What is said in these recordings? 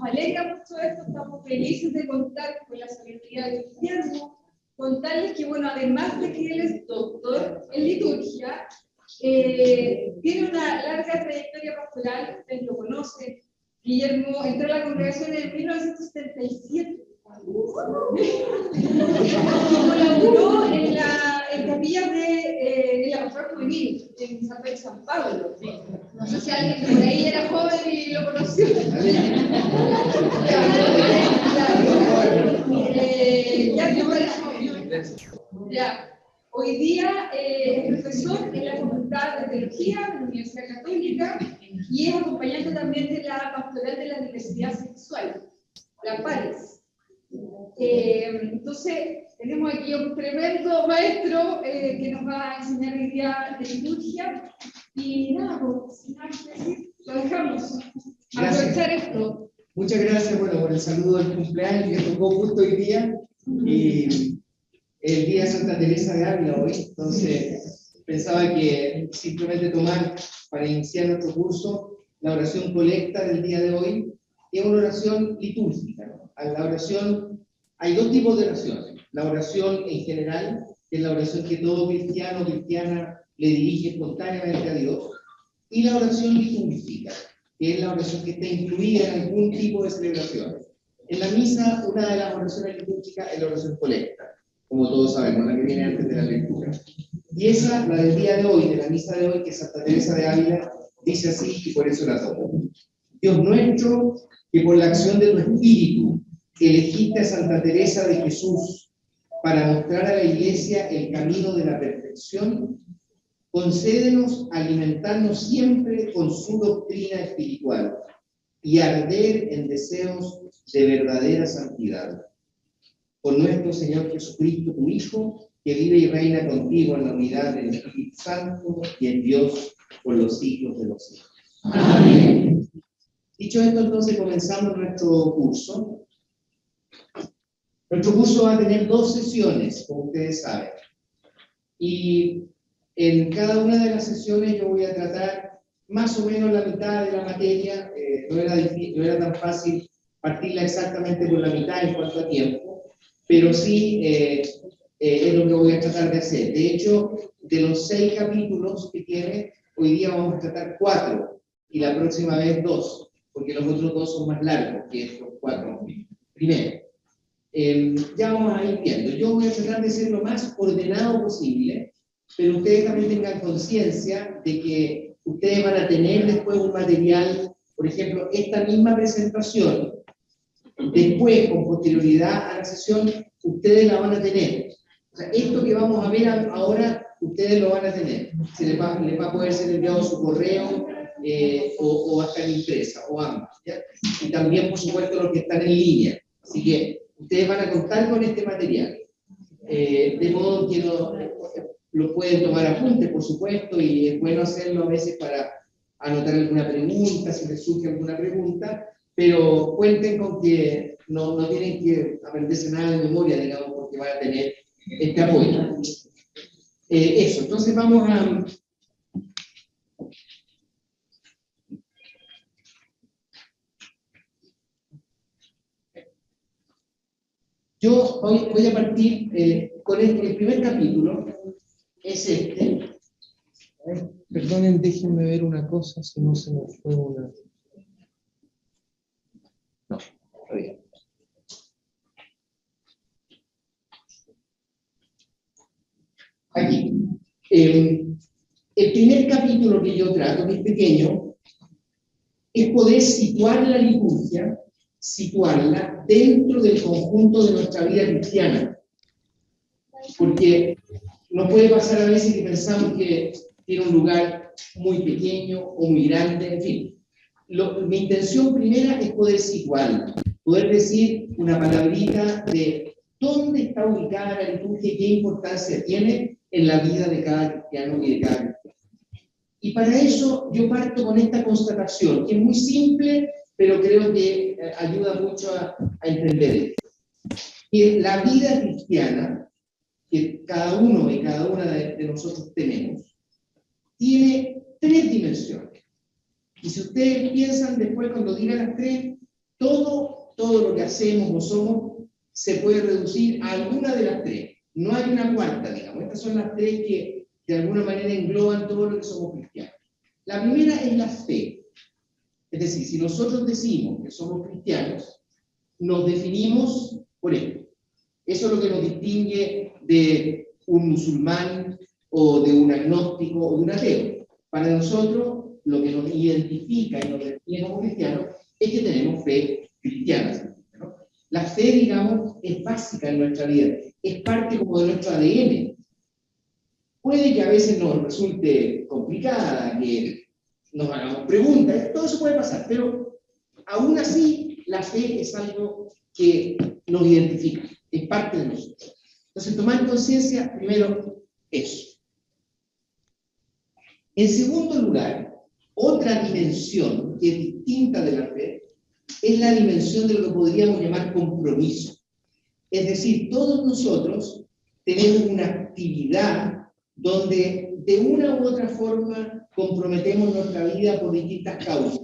nos alegra mucho esto, estamos felices de contar con la sabiduría de Guillermo, contarles que, bueno, además de que él es doctor en liturgia, tiene una larga trayectoria pastoral, ustedes lo conocen. Guillermo entró a la congregación en 1977. Colaboró en capillas de la pastoral juvenil en San Pablo. No sé si alguien por ahí era joven y lo conoció. Ya. Hoy día es profesor en la Facultad de Teología de la Universidad Católica y es acompañante también de la Pastoral de la Diversidad Sexual, la PARES. Entonces, tenemos aquí un tremendo maestro que nos va a enseñar hoy día de liturgia. Y nada, pues, sin nada que decir, lo dejamos. Aprovechar esto. Muchas gracias, bueno, por el saludo del cumpleaños que tocó justo hoy día. Y el día de Santa Teresa de Ávila hoy, entonces pensaba que simplemente tomar para iniciar nuestro curso la oración colecta del día de hoy, que es una oración litúrgica, ¿no? A la oración, hay dos tipos de oraciones: la oración en general, que es la oración que todo cristiano o cristiana le dirige espontáneamente a Dios, y la oración litúrgica, que es la oración que está incluida en algún tipo de celebración. En la misa, una de las oraciones litúrgicas es la oración colecta, como todos sabemos, la que viene antes de la lectura. Y esa, la del día de hoy, de la misa de hoy, que Santa Teresa de Ávila dice así, y por eso la tomo. Dios nuestro, que por la acción de tu Espíritu elegiste a Santa Teresa de Jesús para mostrar a la Iglesia el camino de la perfección, concédenos alimentarnos siempre con su doctrina espiritual y arder en deseos de verdadera santidad. Por nuestro Señor Jesucristo, tu Hijo, que vive y reina contigo en la unidad del Espíritu Santo y en Dios por los siglos de los siglos. Amén. Dicho esto, entonces comenzamos nuestro curso. Nuestro curso va a tener 2 sesiones, como ustedes saben. Y en cada una de las sesiones yo voy a tratar más o menos la mitad de la materia. No era tan fácil partirla exactamente por la mitad en cuanto a tiempo, pero sí es lo que voy a tratar de hacer. De hecho, de los 6 capítulos que tiene, hoy día vamos a tratar 4 y la próxima vez 2, porque los otros 2 son más largos que estos 4 primero. Ya vamos a ir viendo. Yo voy a tratar de ser lo más ordenado posible, pero ustedes también tengan conciencia de que ustedes van a tener después un material, por ejemplo, esta misma presentación, después, con posterioridad a la sesión, ustedes la van a tener. O sea, esto que vamos a ver ahora, ustedes lo van a tener. Se les va a poder ser enviado su correo o va a estar impresa, o ambas, ¿ya? Y también, por supuesto, los que están en línea. Así que ustedes van a contar con este material. De modo que lo pueden tomar apuntes, por supuesto, y es bueno hacerlo a veces para anotar alguna pregunta, si les surge alguna pregunta, pero cuenten con que no tienen que aprenderse nada de memoria, digamos, porque van a tener este apoyo. Eso, entonces vamos a... Yo voy a partir con el primer capítulo, es este. Perdonen, déjenme ver una cosa, si no se me fue una... No, está bien. Aquí. El primer capítulo que yo trato, que es pequeño, es poder situar la liturgia, situarla dentro del conjunto de nuestra vida cristiana. Porque no puede pasar a veces que pensamos que tiene un lugar muy pequeño o muy grande, en fin. Mi intención primera es poder situarla, poder decir una palabrita de dónde está ubicada la liturgia y qué importancia tiene en la vida de cada cristiano y de cada cristiano. Y para eso yo parto con esta constatación, que es muy simple, pero creo que ayuda mucho a entender esto. Que la vida cristiana, que cada uno y cada una de nosotros tenemos, tiene 3 dimensiones. Y si ustedes piensan después, cuando digan las 3, todo lo que hacemos o somos se puede reducir a alguna de las tres. No hay una cuarta, digamos. Estas son las tres que de alguna manera engloban todo lo que somos cristianos. La primera es la fe. Es decir, si nosotros decimos que somos cristianos, nos definimos por esto. Eso es lo que nos distingue de un musulmán o de un agnóstico o de un ateo. Para nosotros, lo que nos identifica y nos define como cristianos es que tenemos fe cristiana, ¿no? La fe, digamos, es básica en nuestra vida, es parte como de nuestro ADN. Puede que a veces nos resulte complicada, que nos hagamos preguntas, todo eso puede pasar, pero aún así la fe es algo que nos identifica, es parte de nosotros. Entonces, tomar conciencia, primero, eso. En segundo lugar, otra dimensión que es distinta de la fe es la dimensión de lo que podríamos llamar compromiso. Es decir, todos nosotros tenemos una actividad donde de una u otra forma comprometemos nuestra vida por distintas causas.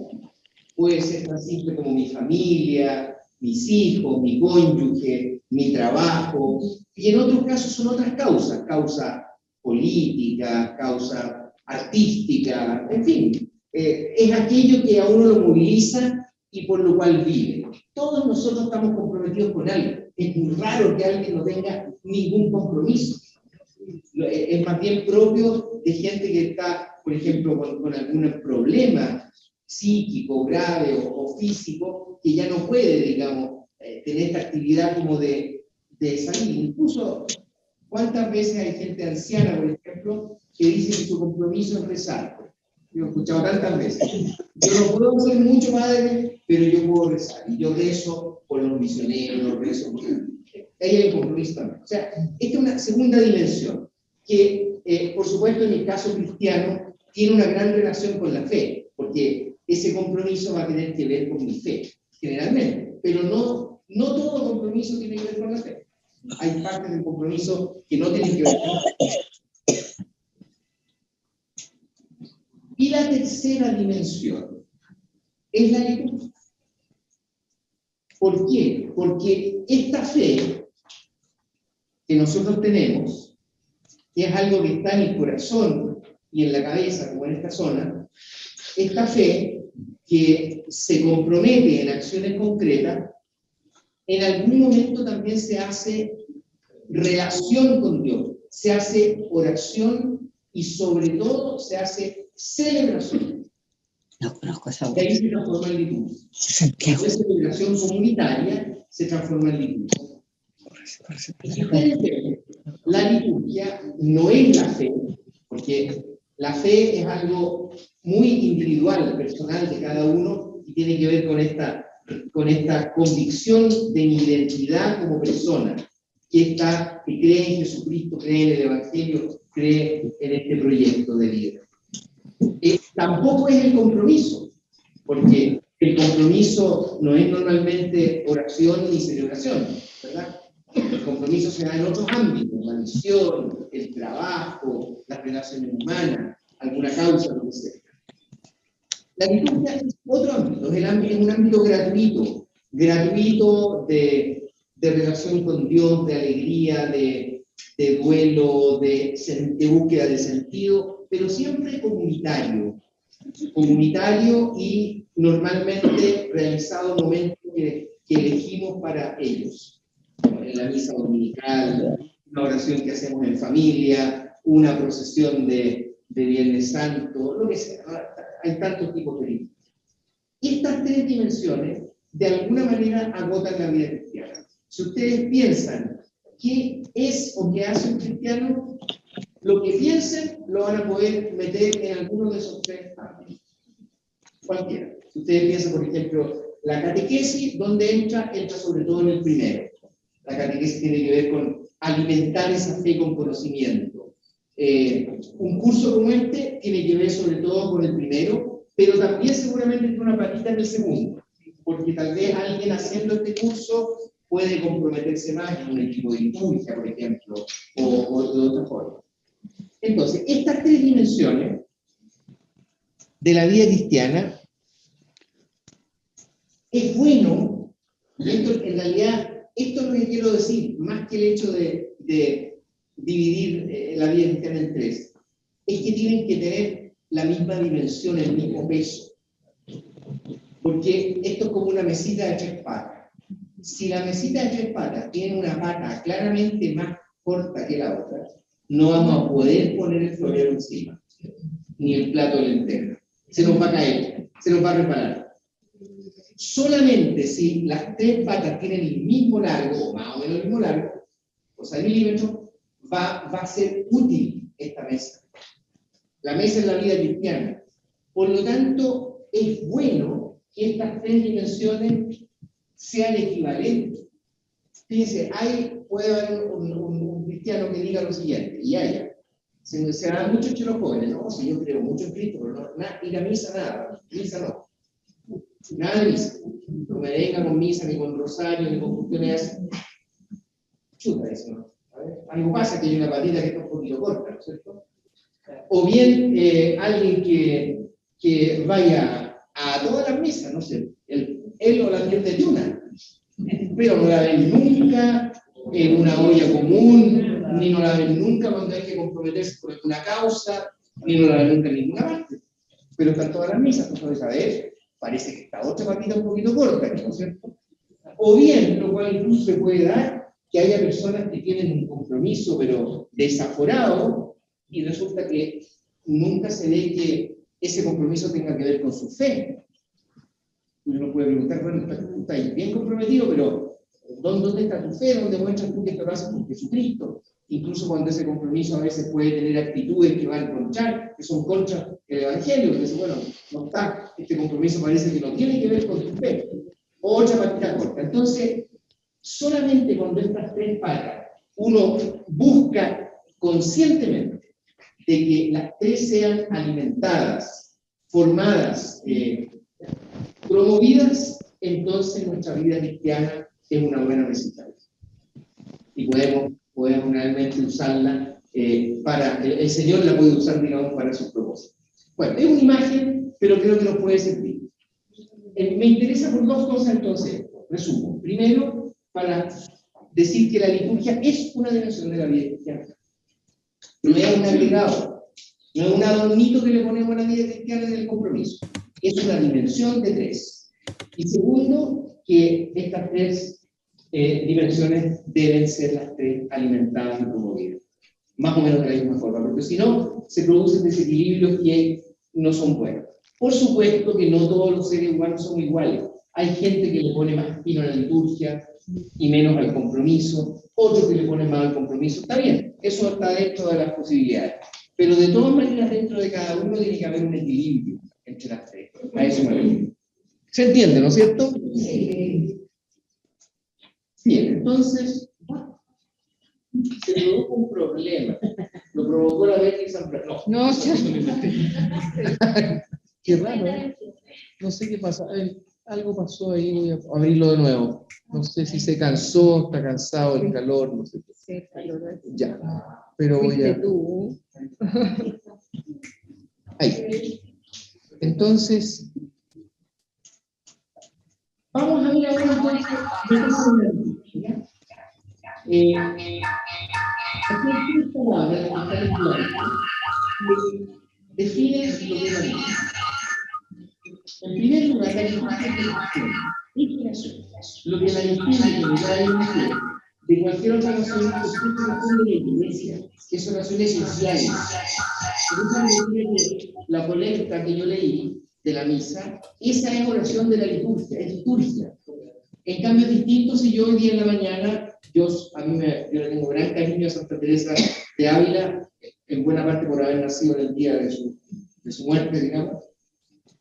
Puede ser tan simple como mi familia, mis hijos, mi cónyuge, mi trabajo, y en otros casos son otras causas, causa política, causa artística, en fin, es aquello que a uno lo moviliza y por lo cual vive. Todos nosotros estamos comprometidos con algo. Es muy raro que alguien no tenga ningún compromiso. Es más bien propio de gente que está, por ejemplo, con algún problema psíquico, grave o físico, que ya no puede, digamos, tener esta actividad como de salir. Incluso, ¿cuántas veces hay gente anciana, por ejemplo, que dice que su compromiso es rezar? Yo he escuchado tantas veces. Yo no puedo ser mucho padre, pero yo puedo rezar. Y yo rezo por los misioneros, rezo por... Ahí hay un compromiso también. O sea, esta es una segunda dimensión, que, por supuesto, en el caso cristiano, tiene una gran relación con la fe, porque ese compromiso va a tener que ver con mi fe, generalmente. Pero no todo compromiso tiene que ver con la fe. Hay partes del compromiso que no tienen que ver con la fe. Y la tercera dimensión es la liturgia. ¿Por qué? Porque esta fe que nosotros tenemos, que es algo que está en el corazón y en la cabeza, como en esta zona, esta fe que se compromete en acciones concretas, en algún momento también se hace relación con Dios, se hace oración y sobre todo se hace celebración. No conozco esa Y ahí se transforma en liturgia. Esa celebración comunitaria se transforma en liturgia. Y si ustedes ven, la liturgia no es la fe, porque la fe es algo muy individual, personal de cada uno, y tiene que ver con esta convicción de mi identidad como persona, que cree en Jesucristo, cree en el Evangelio, cree en este proyecto de vida. Tampoco es el compromiso, porque el compromiso no es normalmente oración ni celebración, ¿verdad? El compromiso se da en otros ámbitos, la misión, el trabajo, las relaciones humanas, alguna causa, lo que sea. La liturgia es otro ámbito, es un ámbito gratuito de relación con Dios, de alegría, de duelo, de búsqueda de sentido, pero siempre comunitario y normalmente realizado en momentos que elegimos para ellos. En la misa dominical, una oración que hacemos en familia, una procesión de Viernes Santo, lo que sea. Hay tantos tipos de liturgia. Estas tres dimensiones, de alguna manera, agotan la vida cristiana. Si ustedes piensan qué es o qué hace un cristiano, lo que piensen lo van a poder meter en alguno de esos tres ámbitos. Cualquiera. Si ustedes piensan, por ejemplo, la catequesis, ¿dónde entra? Entra sobre todo en el primero. La catequesis tiene que ver con alimentar esa fe con conocimiento. Un curso como este tiene que ver sobre todo con el primero, pero también seguramente tiene una patita en el segundo, porque tal vez alguien haciendo este curso puede comprometerse más en un equipo de liturgia, por ejemplo, o de otra forma. Entonces, estas tres dimensiones de la vida cristiana, es bueno Y esto, en realidad, esto es lo que quiero decir, más que el hecho de dividir la vida cristiana en tres, es que tienen que tener la misma dimensión, el mismo peso. Porque esto es como una mesita de tres patas. Si la mesita de tres patas tiene una pata claramente más corta que la otra, no vamos a poder poner el florero encima, ni el plato de lentejas. Se nos va a caer, se nos va a reparar. Solamente si las tres patas tienen el mismo largo, o más o menos el mismo largo, o sea, milímetros, va a ser útil esta mesa. La mesa en la vida cristiana. Por lo tanto, es bueno que estas tres dimensiones sean equivalentes. Fíjense, puede haber un cristiano que diga lo siguiente, y haya. Se da mucho entre los jóvenes, ¿no? Si yo creo mucho en Cristo, pero no, ir a misa nada, misa no. Nada de misa. No me venga con misa, ni con rosario, ni con cuestiones así. Chuta eso, ¿no? Algo pasa que hay una patita que está un poquito corta, ¿no es cierto? O bien alguien que vaya a todas las misas, no sé, él o la gente de una, pero no la ven nunca en una olla común, ni no la ven nunca cuando hay que comprometerse por alguna causa, ni no la ven nunca en ninguna parte. Pero están todas las misas, entonces a ver, parece que está otra patita un poquito corta, ¿no es cierto? O bien, lo cual incluso se puede dar, que haya personas que tienen un compromiso, pero desaforado, y resulta que nunca se ve que ese compromiso tenga que ver con su fe. Uno puede preguntar, bueno, tú estás bien comprometido, pero ¿dónde está tu fe? ¿Dónde muestras tú que esto lo haces por Jesucristo? Incluso cuando ese compromiso a veces puede tener actitudes que van a contra, que son contra el Evangelio, que dice, bueno, no está, este compromiso parece que no tiene que ver con tu fe. Otra patita corta. Entonces, solamente cuando estas tres patas uno busca conscientemente de que las tres sean alimentadas, formadas, promovidas, entonces nuestra vida cristiana es una buena mesita. Y podemos realmente usarla para, el Señor la puede usar, digamos, para sus propósitos. Bueno, es una imagen, pero creo que nos puede servir. Me interesa por dos cosas, entonces, resumo. Primero, para decir que la liturgia es una dimensión de la vida cristiana. No es un agregado, no es un adornito que le ponemos a la vida cristiana en el compromiso. Es una dimensión de tres. Y segundo, que estas tres dimensiones deben ser las tres alimentadas y promovidas. Más o menos de la misma forma, porque si no, se producen desequilibrios que no son buenos. Por supuesto que no todos los seres humanos son iguales. Hay gente que le pone más pino a la liturgia y menos al compromiso, otros que le ponen más al compromiso. Está bien, eso está dentro de las posibilidades. Pero de todas maneras, dentro de cada uno tiene que haber un equilibrio entre las tres. A eso me refiero. ¿Se entiende, no es cierto? Sí. Bien, entonces, se produjo un problema. Lo provocó la Betty San Bernardo. No, qué raro, ¿eh? No sé qué pasa. Algo pasó ahí, voy a abrirlo de nuevo. No sé si se cansó, está cansado el calor, no sé qué. Ya, pero voy a... Ahí. Entonces, vamos a ver ahora define lo que es la vida. En primer lugar, la liturgia es lo que la distingue de cualquier otra oración que de la iglesia, que son oraciones esenciales. Por eso me decía que la colecta que yo leí de la misa, esa es oración de la liturgia, es liturgia. En cambio, es distinto si yo hoy día en la mañana, yo le tengo gran cariño a Santa Teresa de Ávila, en buena parte por haber nacido en el día de su muerte, digamos.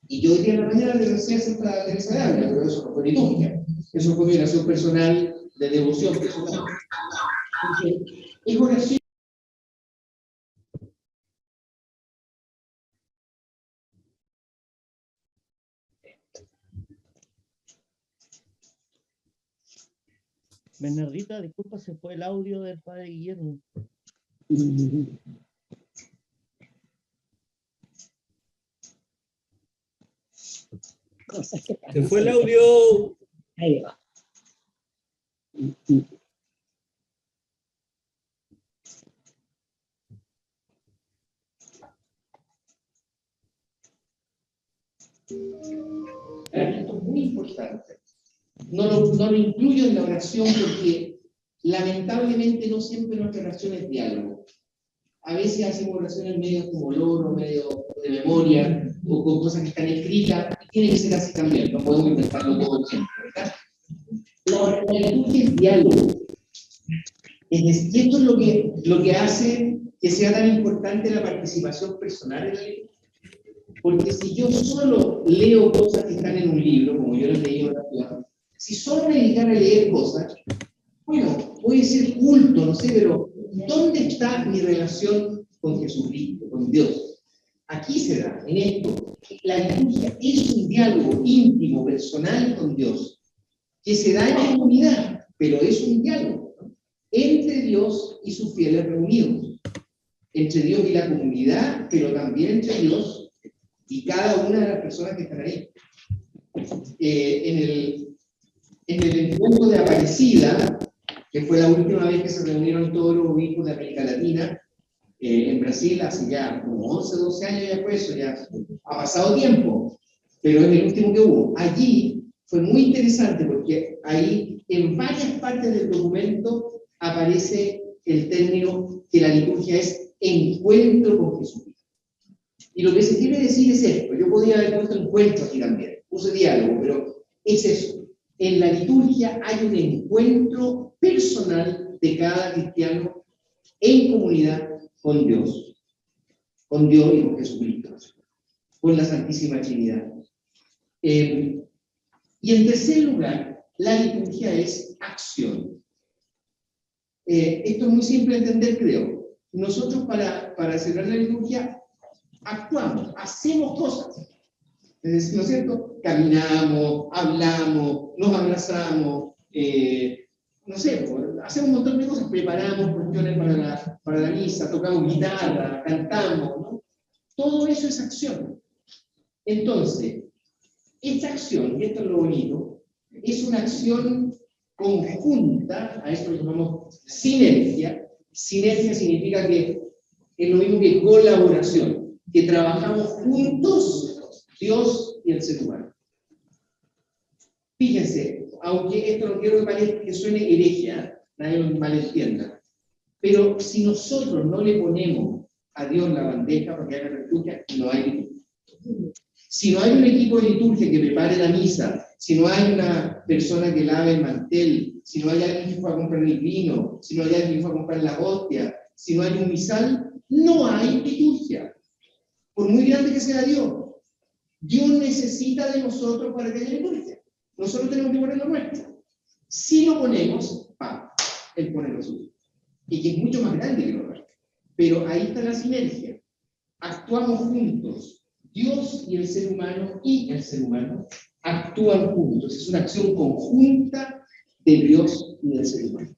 Y yo hoy día en la mañana le recé a Santa Teresa de Ávila, pero eso no fue liturgia. Eso fue mi oración personal de devoción personal. Entonces, es oración. Bernardita, disculpa, se fue el audio del padre Guillermo. Cosas que pasan. Se fue el audio. Ahí va. Esto es muy importante. No lo incluyo en la oración porque lamentablemente no siempre nuestra oración es diálogo. A veces hacemos oraciones medio como loro, medio de memoria, o con cosas que están escritas, y tiene que ser así también, no podemos inventarlo todo el tiempo, ¿verdad? La liturgia es diálogo. Y esto es lo que hace que sea tan importante la participación personal en la liturgia. Porque si yo solo leo cosas que están en un libro, como yo lo he leído en la ciudad, si solo me dedicara a leer cosas, bueno, puede ser culto, no sé, pero ¿dónde está mi relación con Jesucristo, con Dios? Aquí se da, en esto. La liturgia es un diálogo íntimo, personal con Dios, que se da en la comunidad, pero es un diálogo, ¿no? Entre Dios y sus fieles reunidos, entre Dios y la comunidad, pero también entre Dios y cada una de las personas que están ahí. En el encuentro de Aparecida, que fue la última vez que se reunieron todos los obispos de América Latina, en Brasil, hace ya como 11, 12 años ya fue eso, ya ha pasado tiempo, pero es el último que hubo. Allí fue muy interesante porque ahí en varias partes del documento aparece el término que la liturgia es encuentro con Jesucristo. Y lo que se quiere decir es esto. Yo podría haber puesto encuentro aquí también, puse diálogo, pero es eso. En la liturgia hay un encuentro personal de cada cristiano en comunidad con Dios y con Jesucristo, con la Santísima Trinidad. Y en tercer lugar, la liturgia es acción. Esto es muy simple de entender, creo. Nosotros para celebrar la liturgia actuamos, hacemos cosas. ¿No es cierto? Caminamos, hablamos, nos abrazamos, no sé, hacemos un montón de cosas, preparamos cuestiones para la misa, tocamos guitarra, cantamos, ¿no? Todo eso es acción. Entonces, esta acción, y esto es lo bonito, es una acción conjunta, a esto lo llamamos sinergia. Sinergia significa que es lo mismo que colaboración, que trabajamos juntos, Dios y el ser humano. Fíjense, aunque esto no quiero que suene heregia, nadie lo malentienda, pero si nosotros no le ponemos a Dios la bandeja para que haga la liturgia, no hay liturgia. Si no hay un equipo de liturgia que prepare la misa, si no hay una persona que lave el mantel, si no hay alguien que fue a comprar el vino, si no hay alguien que fue a comprar la hostia, si no hay un misal, no hay liturgia. Por muy grande que sea Dios, Dios necesita de nosotros para que haya liturgia. Nosotros tenemos que poner lo nuestro. Si lo ponemos, Él pone lo suyo. Y que es mucho más grande que lo nuestro. Pero ahí está la sinergia. Actuamos juntos. Dios y el ser humano actúan juntos. Es una acción conjunta de Dios y del ser humano.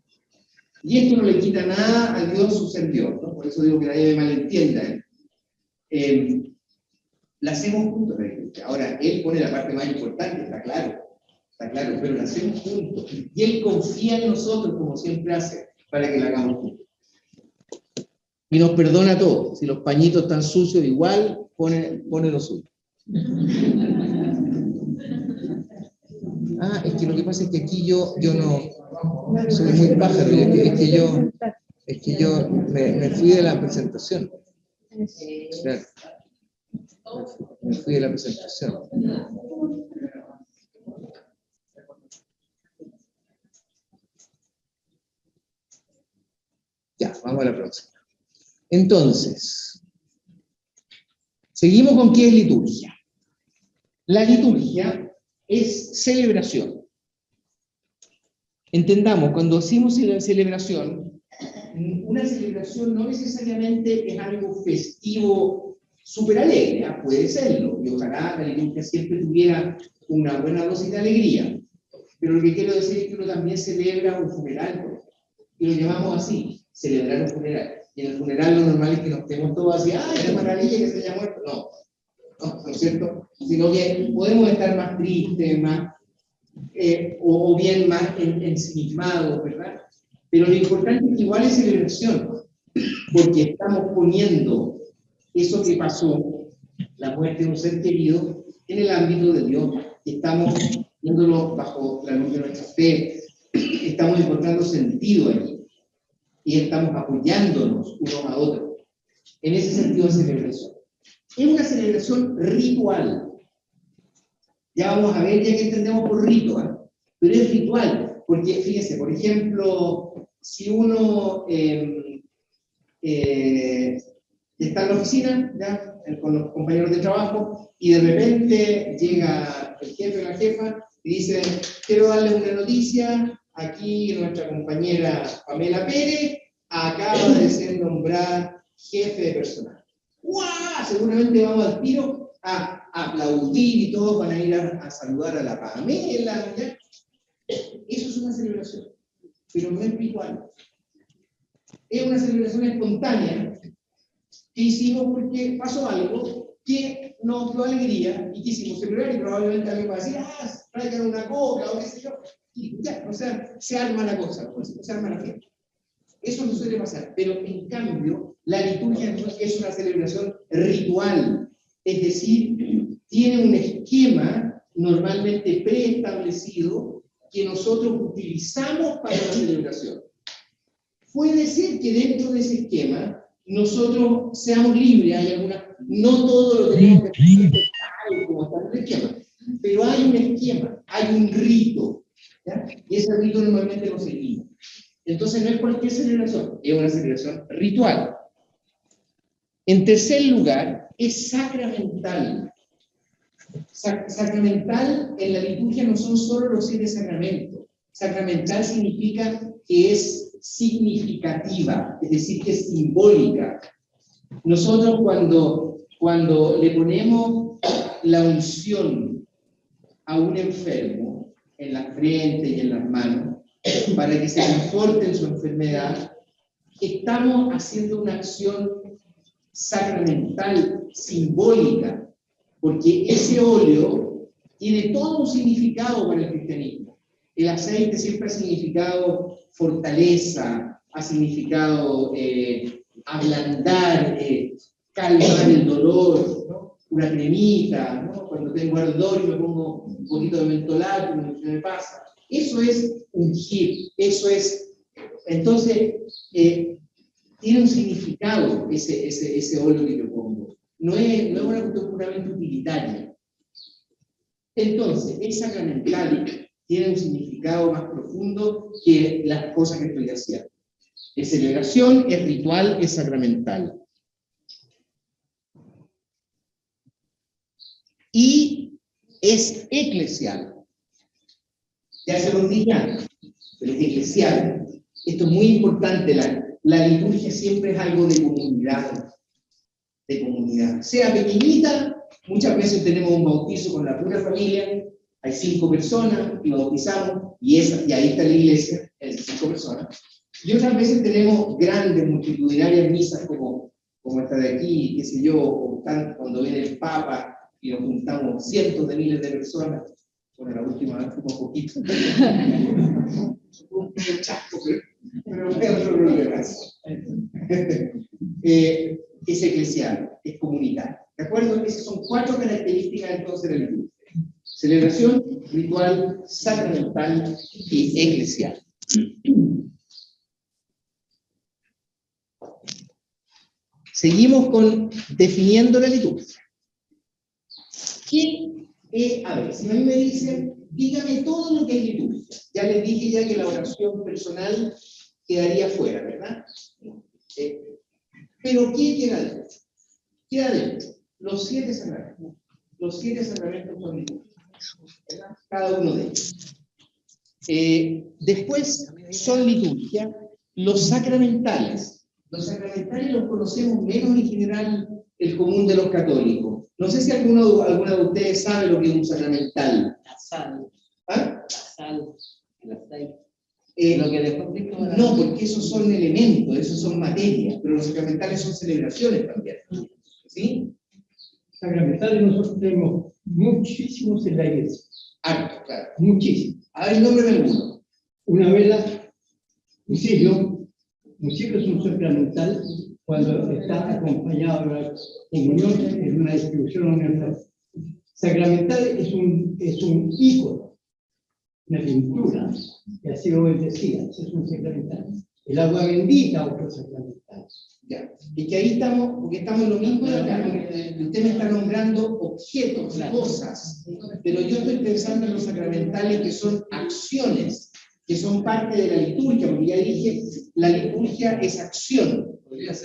Y esto no le quita nada a Dios su ser Dios, ¿no? Por eso digo que nadie me malentienda. La hacemos juntos, la liturgia. Ahora, Él pone la parte más importante, está claro, pero la hacemos juntos. Y Él confía en nosotros, como siempre hace, para que la hagamos juntos. Y nos perdona todo. Si los pañitos están sucios, igual pone lo suyo. Es que lo que pasa es que aquí yo no soy muy pájaro, es que yo me fui de la presentación. Claro. Me fui de la presentación. Ya, vamos a la próxima. Entonces, seguimos con qué es liturgia. La liturgia es celebración. Entendamos, cuando hacemos celebración, una celebración no necesariamente es algo festivo súper alegre, ¿eh? Puede serlo, y ojalá la liturgia siempre tuviera una buena dosis de alegría. Pero lo que quiero decir es que uno también celebra un funeral, por ejemplo, y lo llamamos así, celebrar un funeral. Y en el funeral lo normal es que nos estemos todos así, ¡ay, qué maravilla que se haya muerto! No, ¿no es cierto? Sino que podemos estar más tristes, más o bien más ensimismados, ¿verdad? Pero lo importante es que igual es celebración, porque estamos poniendo eso que pasó, la muerte de un ser querido, en el ámbito de Dios. Estamos viéndolo bajo la luz de nuestra fe, estamos encontrando sentido allí, y estamos apoyándonos unos a otros. En ese sentido de celebración. Es una celebración ritual. Ya vamos a ver ya que entendemos por rito, ¿eh? Pero es ritual, porque fíjense, por ejemplo, si uno está en la oficina, ¿ya? Con los compañeros de trabajo, y de repente llega el jefe o la jefa y dice, quiero darle una noticia, aquí nuestra compañera Pamela Pérez acaba de ser nombrada jefe de personal. ¡Guau! Seguramente vamos al tiro a aplaudir y todos van a ir a saludar a la Pamela, ¿ya? Eso es una celebración, pero no es ritual. Es una celebración espontánea que hicimos porque pasó algo que nos dio alegría y quisimos celebrar, y probablemente alguien va a decir, traigan una coca o qué sé yo, y ya, o sea, se arma la cosa, pues, se arma la fiesta. Eso no suele pasar, pero en cambio, la liturgia es una celebración ritual, es decir, tiene un esquema normalmente preestablecido que nosotros utilizamos para la celebración. Puede ser que dentro de ese esquema nosotros seamos libres, hay alguna, no todo lo tenemos que hacer tal como está en el esquema, pero hay un esquema, hay un rito, ¿ya? Y ese rito normalmente lo seguimos. Entonces no es cualquier celebración, es una celebración ritual. En tercer lugar, es sacramental. Sacramental en la liturgia no son solo los 7 sacramentos. Sacramental significa que es significativa, es decir, que es simbólica. Nosotros cuando le ponemos la unción a un enfermo en la frente y en las manos, para que se conforte en su enfermedad, estamos haciendo una acción sacramental, simbólica, porque ese óleo tiene todo un significado para el cristianismo. El aceite siempre ha significado fortaleza, ha significado ablandar, calmar el dolor, ¿no? Una cremita, ¿no? Cuando tengo ardor y me pongo un poquito de mentolato, me pasa. Eso es ungir, eso es. Entonces, tiene un significado ese óleo que yo pongo. No es una cuestión puramente utilitaria. Entonces, es sacramental, tiene un significado más profundo que las cosas que estoy haciendo. Es celebración, es ritual, es sacramental. Y es eclesial. Ya se los dije antes, pero es eclesial. Esto es muy importante, la liturgia siempre es algo de comunidad. De comunidad. Sea pequeñita, muchas veces tenemos un bautizo con la pura familia, hay 5 personas y bautizamos, y ahí está la iglesia, es 5 personas. Y otras veces tenemos grandes, multitudinarias misas como esta de aquí, qué sé yo, cuando viene el Papa y nos juntamos cientos de miles de personas. Bueno, la última vez fuimos poquito. Un chasco, pero no hay otro problema. Es eclesial, es comunitario. ¿De acuerdo? Esas son 4 características entonces de la liturgia. Celebración, ritual, sacramental y eclesial. Seguimos definiendo la liturgia. A ver, si a mí me dicen, dígame todo lo que es liturgia. Ya les dije ya que la oración personal quedaría fuera, ¿verdad? Pero ¿qué queda dentro? Queda dentro los 7 sacramentos. Los 7 sacramentos son liturgia, ¿verdad? Cada uno de ellos. Después son liturgia los sacramentales. Los sacramentales los conocemos menos en general el común de los católicos. No sé si alguna de ustedes sabe lo que es un sacramental. La sal. ¿Ah? La sal. El aceite. Lo que después Cristo va a No, porque esos son elementos, esos son materias, pero los sacramentales son celebraciones también. ¿Sí? Sacramentales nosotros tenemos muchísimos en la iglesia. Harto, claro. muchísimo. A ver, nómbreme alguno. Una vela, un siglo es un sacramental cuando está acompañado de la comunión en una distribución universal. Sacramental es un ícono, una pintura, que así lo decía, es un sacramental. El agua bendita, otro sacramental. Ya. Y que ahí estamos, porque estamos en lo mismo de acá. Usted me está nombrando objetos, cosas, pero yo estoy pensando en los sacramentales que son acciones, que son parte de la liturgia, porque ya dije, la liturgia es acción.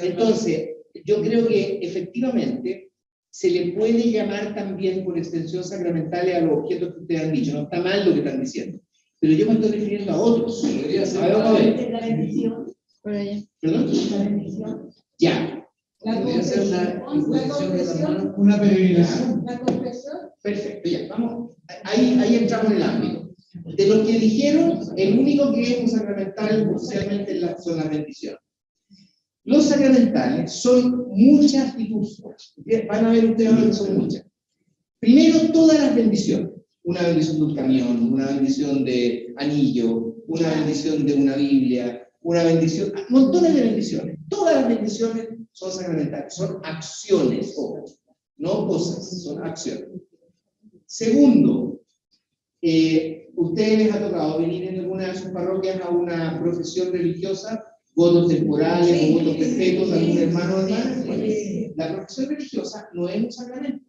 Entonces, yo creo que efectivamente se le puede llamar también por extensión sacramentales a los objetos que ustedes han dicho. No está mal lo que están diciendo, pero yo me estoy refiriendo a otros. A ver. La bendición. Por allá. ¿Perdón? La bendición. Ya. Podría ser una imposición de las manos. Una peregrinación. La confesión. Perfecto, ya, vamos. Ahí entramos en el ámbito. De los que dijeron, el único que es un sacramental oficialmente son las bendiciones. Los sacramentales son muchas liturgias. Van a ver ustedes ahora que son muchas. Primero, todas las bendiciones. Una bendición de un camión, una bendición de anillo, una bendición de una Biblia, una bendición, montones de bendiciones. Todas las bendiciones son sacramentales, son acciones, ojo, no cosas, son acciones. Segundo, ustedes les ha tocado venir en alguna de sus parroquias a una profesión religiosa, votos temporales o votos perpetuos de algún hermano o hermana. Bueno, la profesión religiosa no es un sacramento,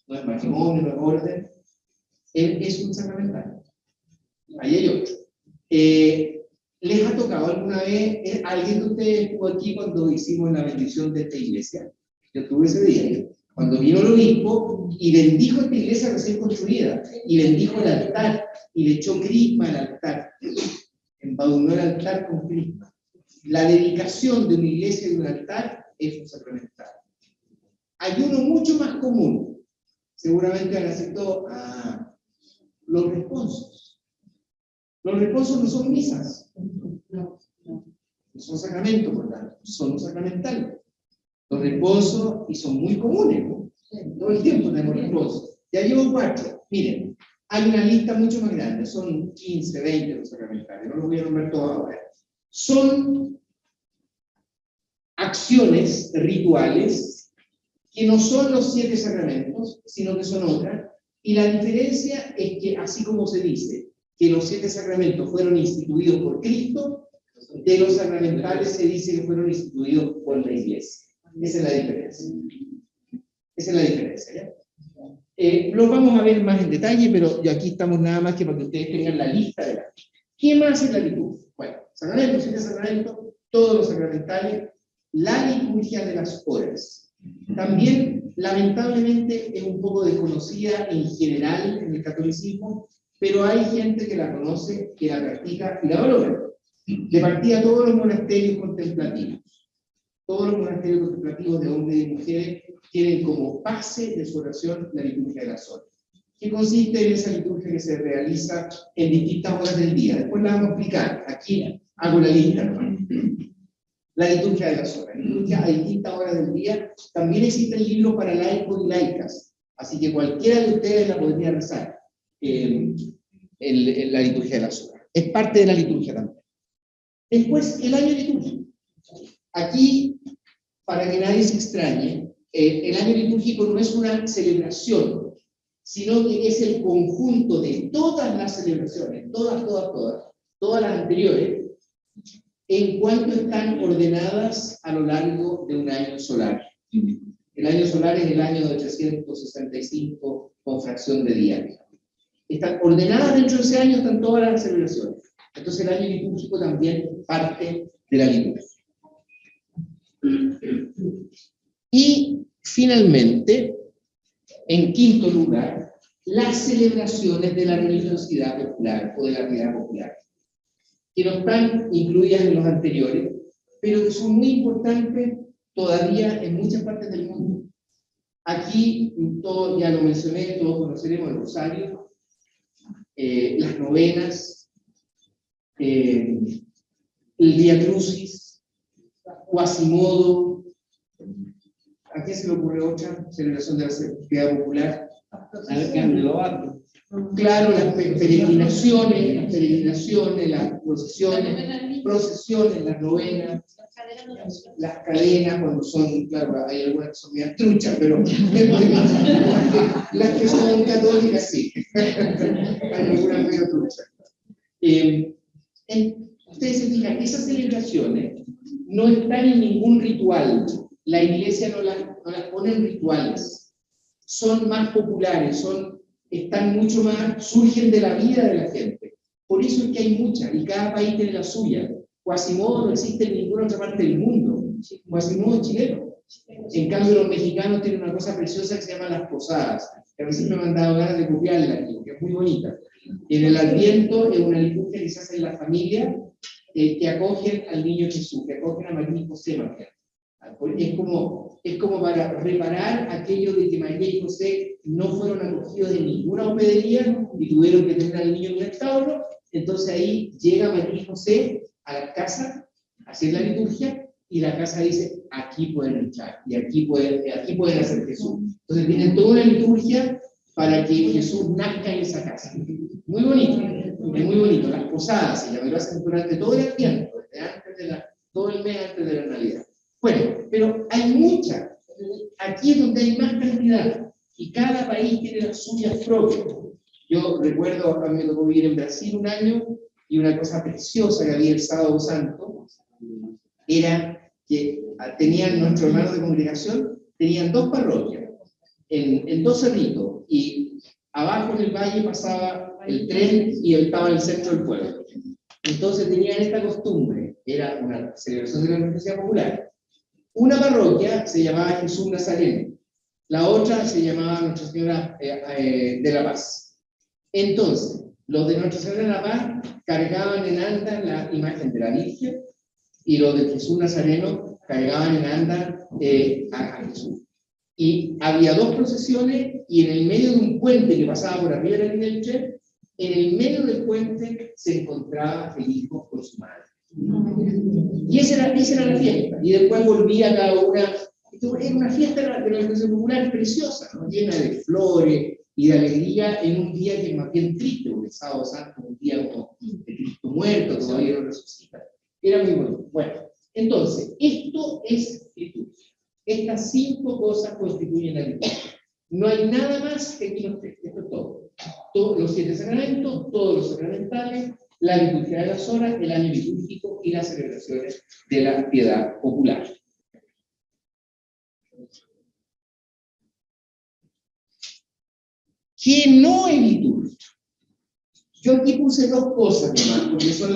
no es matrimonio, no es orden, es un sacramental. Ahí hay otro. ¿Les ha tocado alguna vez, alguien de ustedes estuvo aquí cuando hicimos la bendición de esta iglesia? Yo estuve ese día, cuando vino el obispo y bendijo esta iglesia recién construida, y bendijo el altar, y le echó crisma al altar, embadurnó el altar con crisma. La dedicación de una iglesia y de un altar es un sacramental. Hay uno mucho más común, seguramente han aceptado los responsos. Los responsos no son misas, no son sacramentos, por tanto, son sacramentales. Los responsos, y son muy comunes, ¿no? Todo el tiempo tenemos responsos. Ya llevo 4, miren, hay una lista mucho más grande, son 15, 20 los sacramentales, no los voy a nombrar todos ahora. Son acciones rituales que no son los 7 sacramentos, sino que son otras, y la diferencia es que, así como se dice que los 7 sacramentos fueron instituidos por Cristo, de los sacramentales se dice que fueron instituidos por la Iglesia. Esa es la diferencia. Esa es la diferencia, ¿ya? Los vamos a ver más en detalle, pero aquí estamos nada más que para que ustedes tengan la lista de las. ¿Qué más es la liturgia? Bueno, sacramentos, 7 sacramentos, todos los sacramentales, la liturgia de las horas. También, lamentablemente, es un poco desconocida en general en el catolicismo, pero hay gente que la conoce, que la practica y la valora. De partida, todos los monasterios contemplativos. Todos los monasterios contemplativos de hombres y mujeres tienen como base de su oración la liturgia de las horas, que consiste en esa liturgia que se realiza en distintas horas del día. Después la vamos a explicar. Aquí hago la lista, ¿no? La liturgia de las horas. La liturgia a distintas horas del día. También existen libros para laicos y laicas, así que cualquiera de ustedes la podría rezar en la liturgia de las horas. Es parte de la liturgia también. Después, el año litúrgico. Aquí, para que nadie se extrañe, el año litúrgico no es una celebración, sino que es el conjunto de todas las celebraciones, todas las anteriores, en cuanto están ordenadas a lo largo de un año solar. El año solar es el año de 365 con fracción de día. Están ordenadas dentro de ese año, están todas las celebraciones. Entonces el año litúrgico también parte de la liturgia. Y finalmente, en quinto lugar, las celebraciones de la religiosidad popular o de la piedad popular, que no están incluidas en los anteriores, pero que son muy importantes todavía en muchas partes del mundo. Aquí, todo, ya lo mencioné, todos conoceremos el rosario, las novenas, el Vía Crucis, Quasimodo. ¿A quién se le ocurre otra celebración de la piedad popular? A ver, Candelobato. Claro, las peregrinaciones, las procesiones, las novenas, las cadenas, cuando son, claro, hay algunas que son bien truchas, pero las que son católicas sí. Hay algunas medio truchas. Ustedes se fijan, esas celebraciones no están en ningún ritual. La iglesia no las pone en rituales. Son más populares, están mucho más, surgen de la vida de la gente. Por eso es que hay muchas, y cada país tiene la suya. Quasimodo no existe en ninguna otra parte del mundo. Quasimodo es chileno. En cambio, los mexicanos tienen una cosa preciosa que se llama las posadas, que a mí siempre me han dado ganas de copiarla aquí, porque es muy bonita. En el Adviento es una liturgia que se hace en la familia, que acogen al niño Jesús, que acogen a María y José. Es como para reparar aquello de que María y José no fueron acogidos de ninguna hospedería y tuvieron que tener al niño en un establo. Entonces ahí llega María y José a la casa a hacer la liturgia, y la casa dice, aquí pueden entrar, y aquí pueden hacer Jesús. Entonces tienen toda una liturgia para que Jesús nazca en esa casa. Muy bonito, es muy bonito. Las posadas se llaman, lo hacen durante todo el tiempo, todo el mes antes de la Navidad. Bueno, pero hay muchas. Aquí es donde hay más cantidad, y cada país tiene las suyas propias. Yo recuerdo, a mí me tocó vivir en Brasil un año, y una cosa preciosa que había el Sábado Santo era que tenían nuestros hermanos de congregación, tenían dos parroquias, en dos cerritos, y abajo en el valle pasaba el tren y estaba en el centro del pueblo. Entonces tenían esta costumbre, era una celebración de la Universidad Popular. Una parroquia se llamaba Jesús Nazareno, la otra se llamaba Nuestra Señora de la Paz. Entonces, los de Nuestra Señora de la Paz cargaban en anda la imagen de la Virgen, y los de Jesús Nazareno cargaban en anda a Jesús. Y había dos procesiones, y en el medio de un puente que pasaba por arriba de la línea del tren, en el medio del puente se encontraba el hijo con su madre. Y esa era la fiesta. Y después volvía cada una. Era una fiesta de la Iglesia Popular preciosa, ¿no? Llena de flores y de alegría, en un día que es más bien triste, porque el Sábado Santo es un día como de Cristo muerto, todavía no resucita. Era muy bueno. Bueno, entonces, esto es liturgia. Estas 5 cosas constituyen la liturgia. No hay nada más que aquí no esté. Esto es todo. Todos los 7 sacramentos, todos los sacramentales, la liturgia de las horas, el año litúrgico y las celebraciones de la piedad popular. ¿Qué no es liturgia? Yo aquí puse 2 cosas nomás, porque son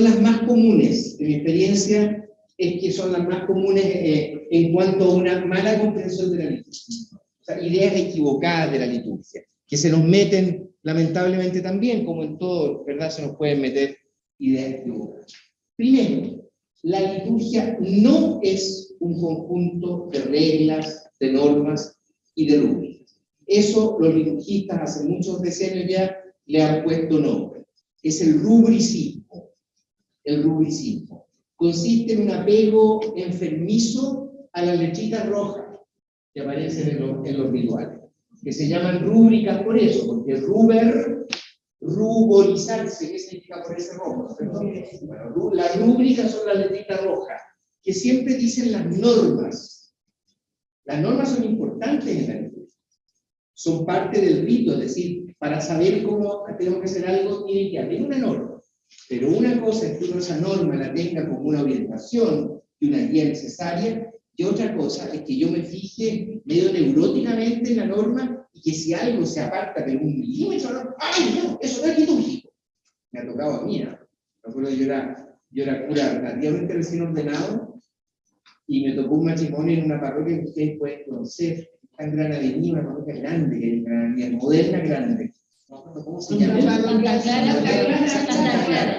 las más comunes. En mi experiencia es que son las más comunes en cuanto a una mala comprensión de la liturgia. O sea, ideas equivocadas de la liturgia, que se nos meten, lamentablemente también, como en todo, ¿verdad? Se nos pueden meter ideas equivocadas. Primero, la liturgia no es un conjunto de reglas, de normas y de rúbricas. Eso los liturgistas hace muchos decenios ya le han puesto nombre. Es el rubricismo. El rubricismo consiste en un apego enfermizo a las letritas rojas que aparecen en los rituales, que se llaman rúbricas por eso, porque ruborizarse, ¿qué significa ponerse rojo? Bueno, las rúbricas son las letritas rojas, que siempre dicen las normas. Las normas son importantes en la liturgia. Son parte del rito, es decir, para saber cómo tenemos que hacer algo, tiene que haber una norma. Pero una cosa es que uno esa norma la tenga como una orientación y una guía necesaria, y otra cosa es que yo me fije medio neuróticamente en la norma, y que si algo se aparta de 1 milímetro, ¿no? ¡Ay, no! Eso no es litúrgico. Me ha tocado a mí, ¿no? Me acuerdo, yo era cura relativamente recién ordenado, y me tocó un matrimonio en una parroquia que ustedes pueden conocer, está en Gran Avenida, una parroquia grande, que hay en Gran Avenida, moderna, grande. ¿Cómo se llama?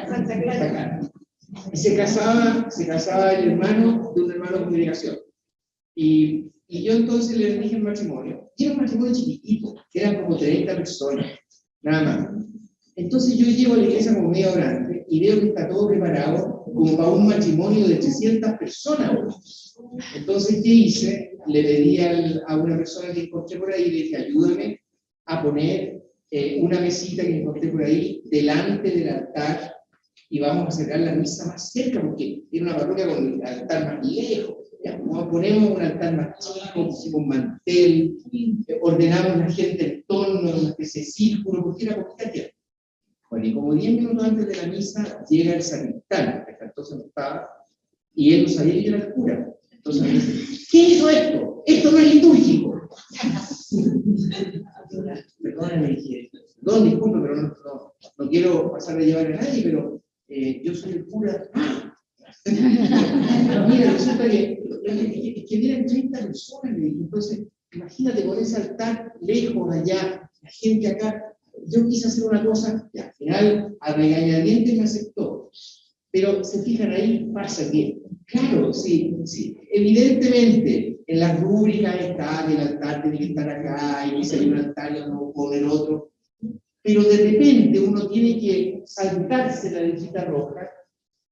Santa Clara. Y se casaba el hermano de un hermano de congregación. Y yo entonces le dije el matrimonio, y era un matrimonio chiquitito, que eran como 30 personas, nada más. Entonces yo llego a la iglesia como media orante y veo que está todo preparado como para un matrimonio de 300 personas. Entonces, ¿qué hice? Le pedí a una persona que encontré por ahí y le dije, ayúdame a poner una mesita que encontré por ahí delante del altar y vamos a celebrar la misa más cerca, porque era una parroquia con el altar más lejos. Ya, ponemos un altar más chico, pusimos un mantel, ordenamos a la gente en torno a una especie de círculo, porque era poquita tierra. Bueno, y como 10 minutos antes de la misa llega el sacristán, que entonces no estaba, y él no sabía que yo era el cura. Entonces me dice, ¿qué hizo esto? Esto no es litúrgico. Perdóname, dije, perdón, disculpe, pero no quiero pasar de llevar a nadie, pero yo soy el cura. Mira, resulta que vienen 30 personas, le dije, entonces, imagínate con ese altar lejos allá, la gente acá. Yo quise hacer una cosa, y al final, a regañadientes me aceptó. Pero se fijan ahí, pasa que, claro, sí, evidentemente, en las rúbricas está que el altar tiene que estar acá, y que si hay un altar y no poner otro. Pero de repente uno tiene que saltarse la lechita roja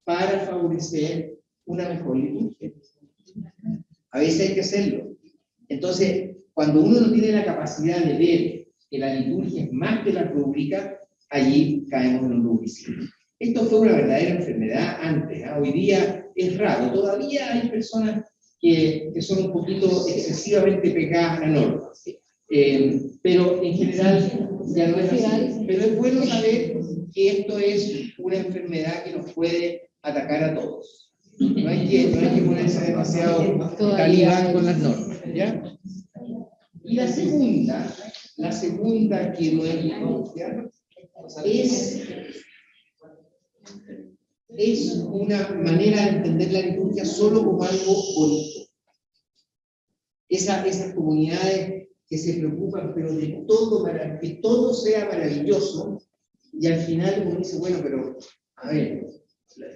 para favorecer una mejor liturgia. A veces hay que hacerlo. Entonces, cuando uno no tiene la capacidad de ver que la liturgia es más que la rúbrica, allí caemos en un rubricismo. Esto fue una verdadera enfermedad antes, ¿eh? Hoy día es raro, todavía hay personas que son un poquito excesivamente pegadas a la norma, pero en general ya no es así. Pero es bueno saber que esto es una enfermedad que nos puede atacar a todos. No hay que ponerse demasiado talibán con las normas, ¿ya? Y la segunda que no es liturgia, es una manera de entender la liturgia solo como algo bonito. Esas comunidades que se preocupan, pero de todo para que todo sea maravilloso, y al final uno dice, bueno, pero, a ver,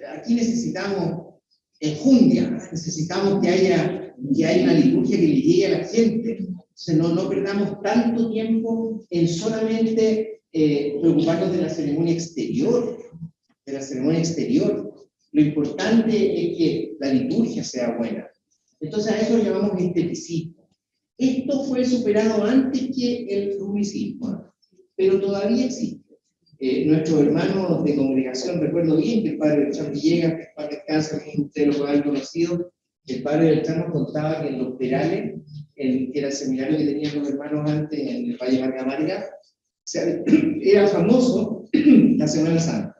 aquí necesitamos enjundia, necesitamos que haya una liturgia que le llegue a la gente. Entonces no perdamos tanto tiempo en solamente preocuparnos de la ceremonia exterior, Lo importante es que la liturgia sea buena. Entonces a eso lo llamamos esteticismo. Esto fue superado antes que el rubricismo, pero todavía existe. Nuestros hermanos de congregación, recuerdo bien que el padre Beltrán Villegas, que es padre descansa, como ustedes lo pueden haber conocido, el padre Beltrán nos contaba que en los Perales, que era el seminario que tenían los hermanos antes en el Valle Marga Marga, era famoso la Semana Santa.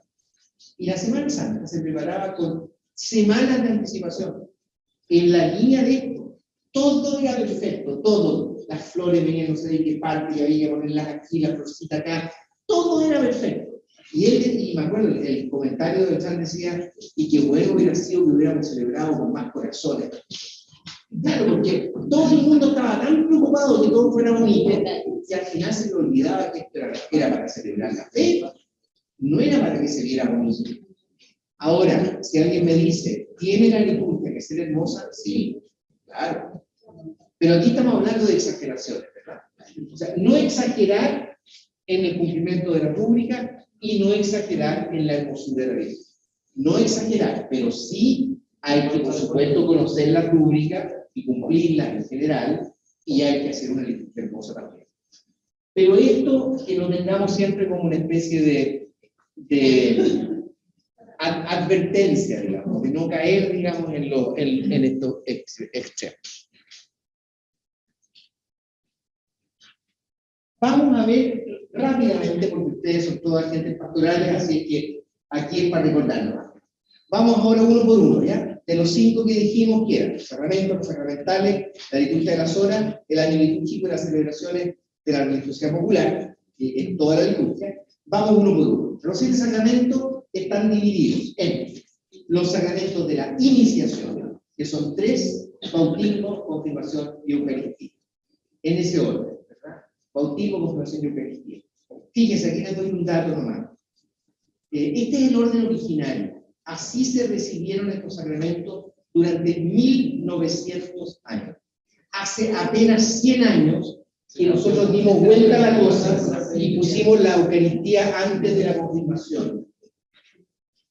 Y la Semana Santa se preparaba con semanas de anticipación. En la línea de esto, todo era perfecto, todo. Las flores venían, no sé de qué parte, y había que ponerlas aquí, la florcita acá, todo era perfecto. Y me acuerdo, el comentario de Beltrán decía, y qué bueno hubiera sido que hubiéramos celebrado con más corazones. Claro, porque todo el mundo estaba tan preocupado que todo fuera bonito, y al final se le olvidaba que esto era para celebrar la fe, no era para que se viera bonito. Ahora, si alguien me dice, ¿tiene la liturgia que ser hermosa? Sí, claro. Pero aquí estamos hablando de exageraciones, ¿verdad? O sea, no exagerar en el cumplimiento de la rúbrica y no exagerar en la hermosura de la vida. No exagerar, pero sí hay que, por supuesto, conocer la rúbrica y cumplirla en general, y hay que hacer una liturgia hermosa también. Pero esto que lo tengamos siempre como una especie de advertencia, digamos, de no caer, digamos, en estos extremos. Vamos a ver rápidamente, porque ustedes son todas agentes pastorales, así que aquí es para recordarnos. Vamos ahora uno por uno, ¿ya? De los 5 que dijimos, que eran los sacramentos, los sacramentales, la liturgia de las horas, el año litúrgico y las celebraciones de la religiosidad popular, que es toda la liturgia. Vamos uno por uno. Los 7 sacramentos están divididos en los sacramentos de la iniciación, que son 3, bautismo, confirmación y Eucaristía. En ese orden, ¿verdad? Bautismo, confirmación y Eucaristía. Fíjense, aquí les doy un dato nomás. Este es el orden originario. Así se recibieron estos sacramentos durante 1900 años. Hace apenas 100 años que nosotros dimos vuelta a la cosa y pusimos la Eucaristía antes de la confirmación.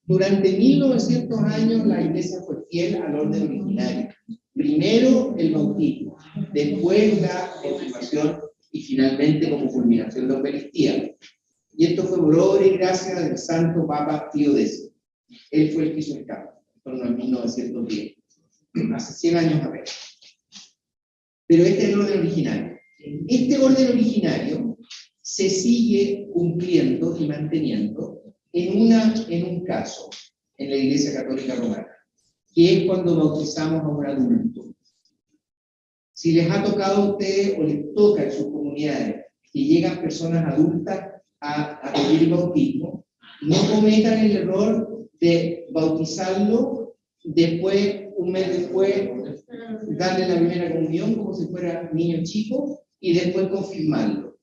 Durante 1900 años la Iglesia fue fiel al orden originario. Primero el bautismo, después la confirmación y finalmente como culminación la Eucaristía. Y esto fue por obra y gracia del Santo Papa Pío X. Él fue el que hizo el cambio, en torno al 1910, hace 100 años apenas. Pero este es el orden originario. Este orden originario se sigue cumpliendo y manteniendo en un caso, en la Iglesia Católica Romana, que es cuando bautizamos a un adulto. Si les ha tocado a ustedes o les toca en sus comunidades que llegan personas adultas a pedir el bautismo, no cometan el error de bautizarlo, después, un mes después, darle la primera comunión como si fuera niño chico y después confirmarlo,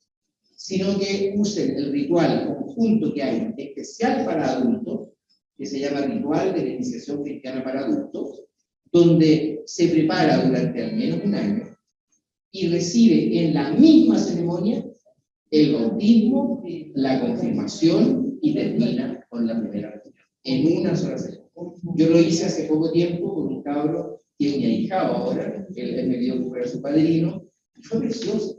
sino que usen el ritual conjunto que hay especial para adultos, que se llama ritual de la iniciación cristiana para adultos, donde se prepara durante al menos un año y recibe en la misma ceremonia el bautismo, la confirmación y termina con la primera comunión, en una sola ceremonia. Yo lo hice hace poco tiempo con un cabro que es mi ahijado ahora, él me dio que fuera su padrino, y fue precioso.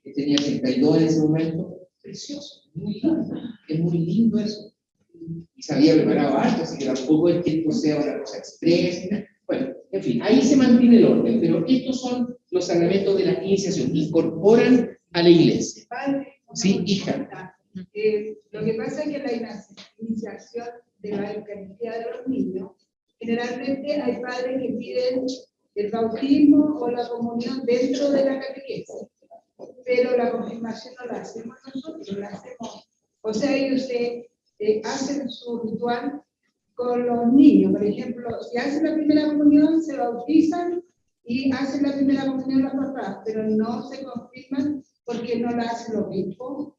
Él tenía 32 en ese momento, precioso, muy lindo, es muy lindo eso. Y se había preparado algo, así que tampoco es que esto sea una cosa expresa. Bueno, en fin, ahí se mantiene el orden, pero estos son los sacramentos de la iniciación, incorporan a la iglesia. Padre, Sí, hija. Lo que pasa es que la iniciación de la Eucaristía de los niños, generalmente hay padres que piden el bautismo o la comunión dentro de la catequesis, pero la confirmación no la hacemos nosotros, la hacemos, o sea, ellos hacen su ritual con los niños. Por ejemplo, si hacen la primera comunión, se bautizan y hacen la primera comunión los papás, pero no se confirman porque no la hacen los obispos.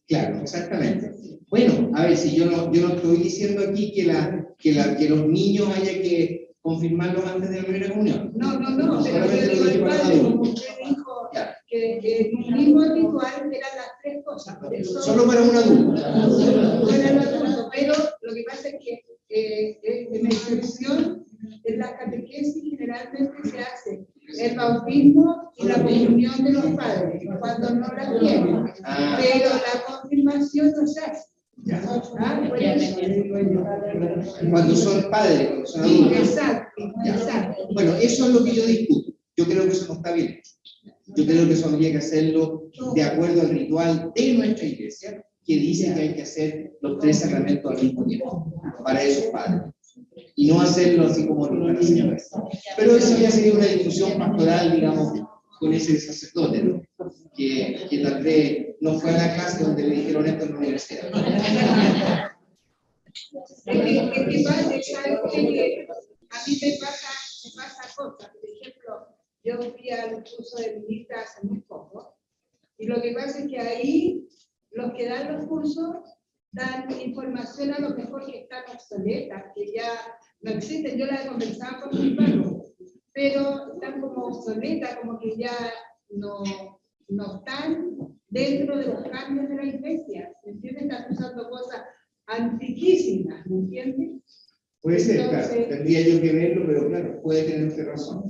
Claro, exactamente. Bueno, a ver, si yo no estoy diciendo aquí que los niños haya que confirmarlos antes de la primera comunión. No, pero solamente yo lo digo digo el para padre, adultos. como usted dijo, Ya. que en un mismo ritual eran las tres cosas. Por eso, Solo para un adulto. para los adultos, pero lo que pasa es que en excepción, en las catequesis generalmente se hace el bautismo y la comunión de los padres, cuando no la tienen, pero la confirmación no se hace. Por eso. Cuando son padres, cuando son adultos. Exacto. Bueno, eso es lo que yo discuto. Yo creo que eso no está bien hecho. Yo creo que eso habría que hacerlo de acuerdo al ritual de nuestra iglesia, que dice que hay que hacer los tres sacramentos al mismo tiempo, para esos padres. Y no hacerlo así como los para señores. Pero eso ya sería una discusión pastoral, digamos, con ese sacerdote, ¿no? Que tal vez no fue a la clase donde le dijeron esto en la universidad. ¿Qué pasa? ¿Sabe que a mí me pasa cosas? Por ejemplo, yo fui al curso de ministra hace muy poco, y lo que pasa es que ahí los que dan los cursos dan información a lo mejor que están obsoletas, que ya no existen. Yo la he conversado con mi párroco, pero están como obsoletas, como que ya no están dentro de los cambios de la iglesia, ¿me entiendes? Están usando cosas antiquísimas, ¿me entiendes? Puede ser, Entonces, claro, tendría yo que verlo, pero claro, puede tener usted razón.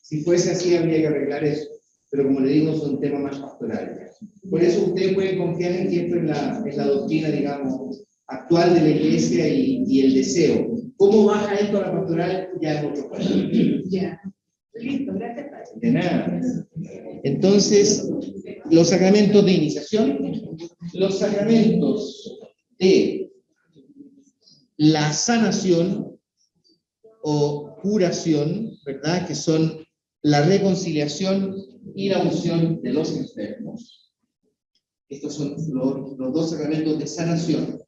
Si fuese así, habría que arreglar eso. Pero como le digo, es un tema más pastoral. Por eso ustedes pueden confiar en que esto es la doctrina, digamos, actual de la iglesia y el deseo. ¿Cómo baja esto a la pastoral? Ya es otro caso. ya. Listo, gracias, Padre. De nada. Entonces, los sacramentos de iniciación, los sacramentos de la sanación o curación, ¿verdad? Que son la reconciliación y la unción de los enfermos. Estos son los dos sacramentos de sanación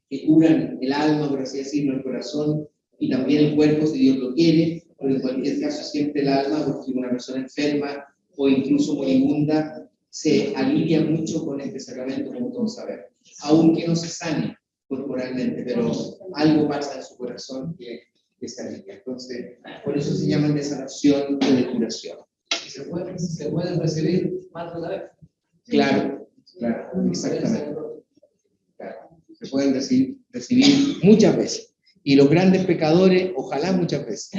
que curan el alma, por así decirlo, el corazón y también el cuerpo, si Dios lo quiere, pero en cualquier caso siempre el alma, porque una persona enferma o incluso moribunda se alivia mucho con este sacramento, como todos sabemos, aunque no se sane corporalmente, pero algo pasa en su corazón que se alivia. Entonces, por eso se llaman de sanación y de curación. Y se pueden recibir más de una vez. Claro, exactamente. Claro, se pueden recibir muchas veces. Y los grandes pecadores, ojalá muchas veces.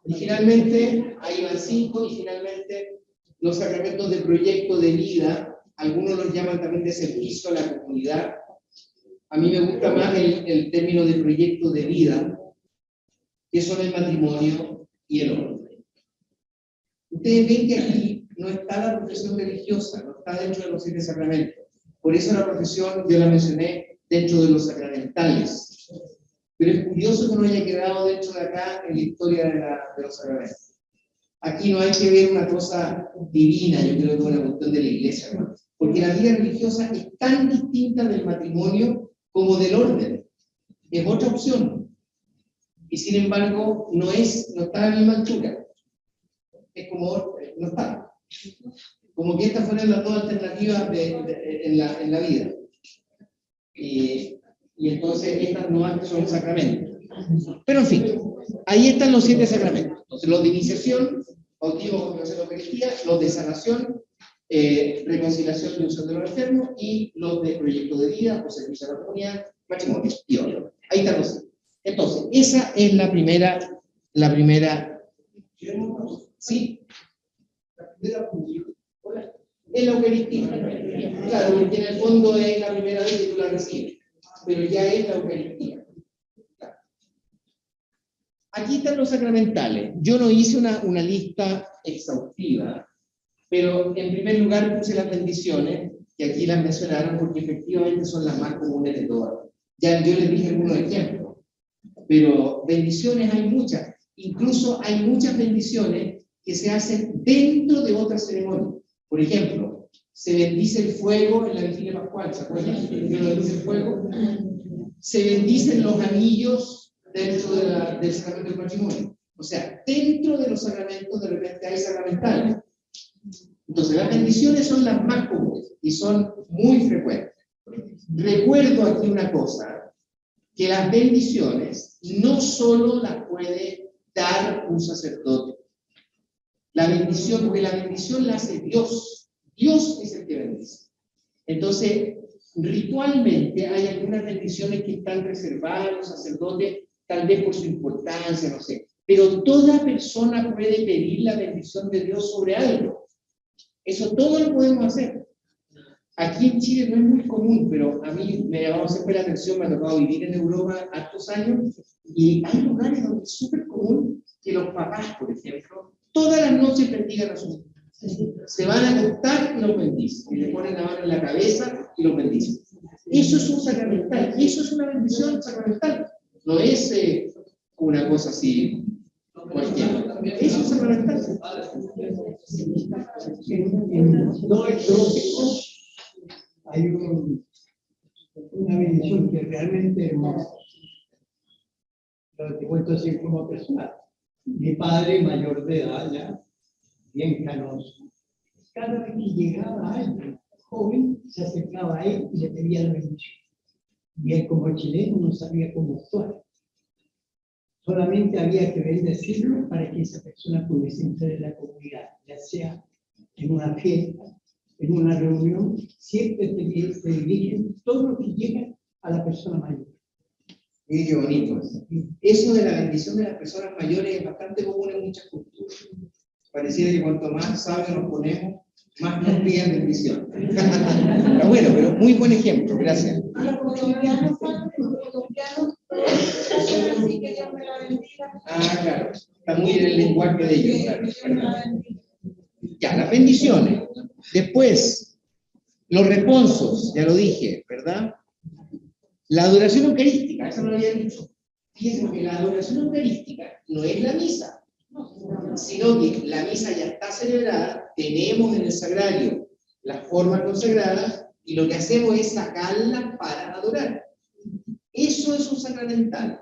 Y finalmente, ahí van 5, y finalmente los sacramentos de proyecto de vida, algunos los llaman también de servicio a la comunidad. A mí me gusta más el término de proyecto de vida, que son el matrimonio y el orden. Ustedes ven que aquí no está la profesión religiosa, no está dentro de los 7 sacramentos. Por eso la profesión yo la mencioné dentro de los sacramentales. Pero es curioso que no haya quedado dentro de acá en la historia de los sacramentos. Aquí no hay que ver una cosa divina, yo creo que es una cuestión de la iglesia, hermano. Porque la vida religiosa es tan distinta del matrimonio como del orden. Es otra opción. Y sin embargo, no está a la misma altura. Es como, no está. Como que estas fueran las 2 alternativas en la vida. Y entonces estas no son sacramentos. Pero en fin, ahí están los 7 sacramentos. Entonces, los de iniciación, bautismo, confirmación, Eucaristía, los de sanación, reconciliación y unción de los enfermos, y los de proyecto de vida, o servicio a la comunidad, matrimonio y orden. Ahí están los 7. Entonces, esa es la primera, ¿sí? La primera comunión. Es la Eucaristía. Claro, porque en el fondo es la primera vez que tú la recibes, pero ya es la Eucaristía. Claro. Aquí están los sacramentales. Yo no hice una lista exhaustiva, pero en primer lugar puse las bendiciones, que aquí las mencionaron porque efectivamente son las más comunes de todas. Ya yo les dije algunos ejemplos, pero bendiciones hay muchas. Incluso hay muchas bendiciones que se hacen dentro de otras ceremonias. Por ejemplo, se bendice el fuego en la vigilia pascual, ¿se acuerdan? Se bendice el fuego. Se bendicen los anillos dentro del sacramento del matrimonio. O sea, dentro de los sacramentos de repente hay sacramentales. Entonces, las bendiciones son las más comunes y son muy frecuentes. Recuerdo aquí una cosa, que las bendiciones no solo las puede dar un sacerdote. La bendición, porque la bendición la hace Dios. Dios es el que bendice. Entonces, ritualmente hay algunas bendiciones que están reservadas a los sacerdotes, tal vez por su importancia, no sé. Pero toda persona puede pedir la bendición de Dios sobre algo. Eso todo lo podemos hacer. Aquí en Chile no es muy común, pero a mí me llamó siempre la atención, me ha tocado vivir en Europa hartos años, y hay lugares donde es súper común que los papás, por ejemplo, todas las noches bendigan a sus hijos. Se van a acostar y los bendicen, y le ponen la mano en la cabeza y los bendicen. Eso es un sacramental, eso es una bendición sacramental. No es una cosa así cualquiera. Es un sacramental. No exóticos, hay una bendición que realmente hermosa. Pero te cuento así como personal. Mi padre, mayor de edad, ya, bien canoso, cada vez que llegaba alguien joven, se acercaba a él y le pedía la bendición. Y él, como chileno, no sabía cómo actuar. Solamente había que bendecirlo para que esa persona pudiese entrar en la comunidad, ya sea en una fiesta, en una reunión, siempre te dirigen todo lo que llega a la persona mayor. Y qué bonito. Eso de la bendición de las personas mayores es bastante común en muchas culturas. Pareciera que cuanto más sabios nos ponemos, más nos piden bendición. Pero bueno, pero muy buen ejemplo, gracias. Ah, claro, está muy en el lenguaje de ellos. Claro. Ya, las bendiciones. Después, los responsos, ya lo dije, ¿verdad? La adoración eucarística, eso no lo había dicho. Fíjense que la adoración eucarística no es la misa, sino que la misa ya está celebrada, tenemos en el sagrario las formas consagradas y lo que hacemos es sacarlas para adorar. Eso es un sacramental.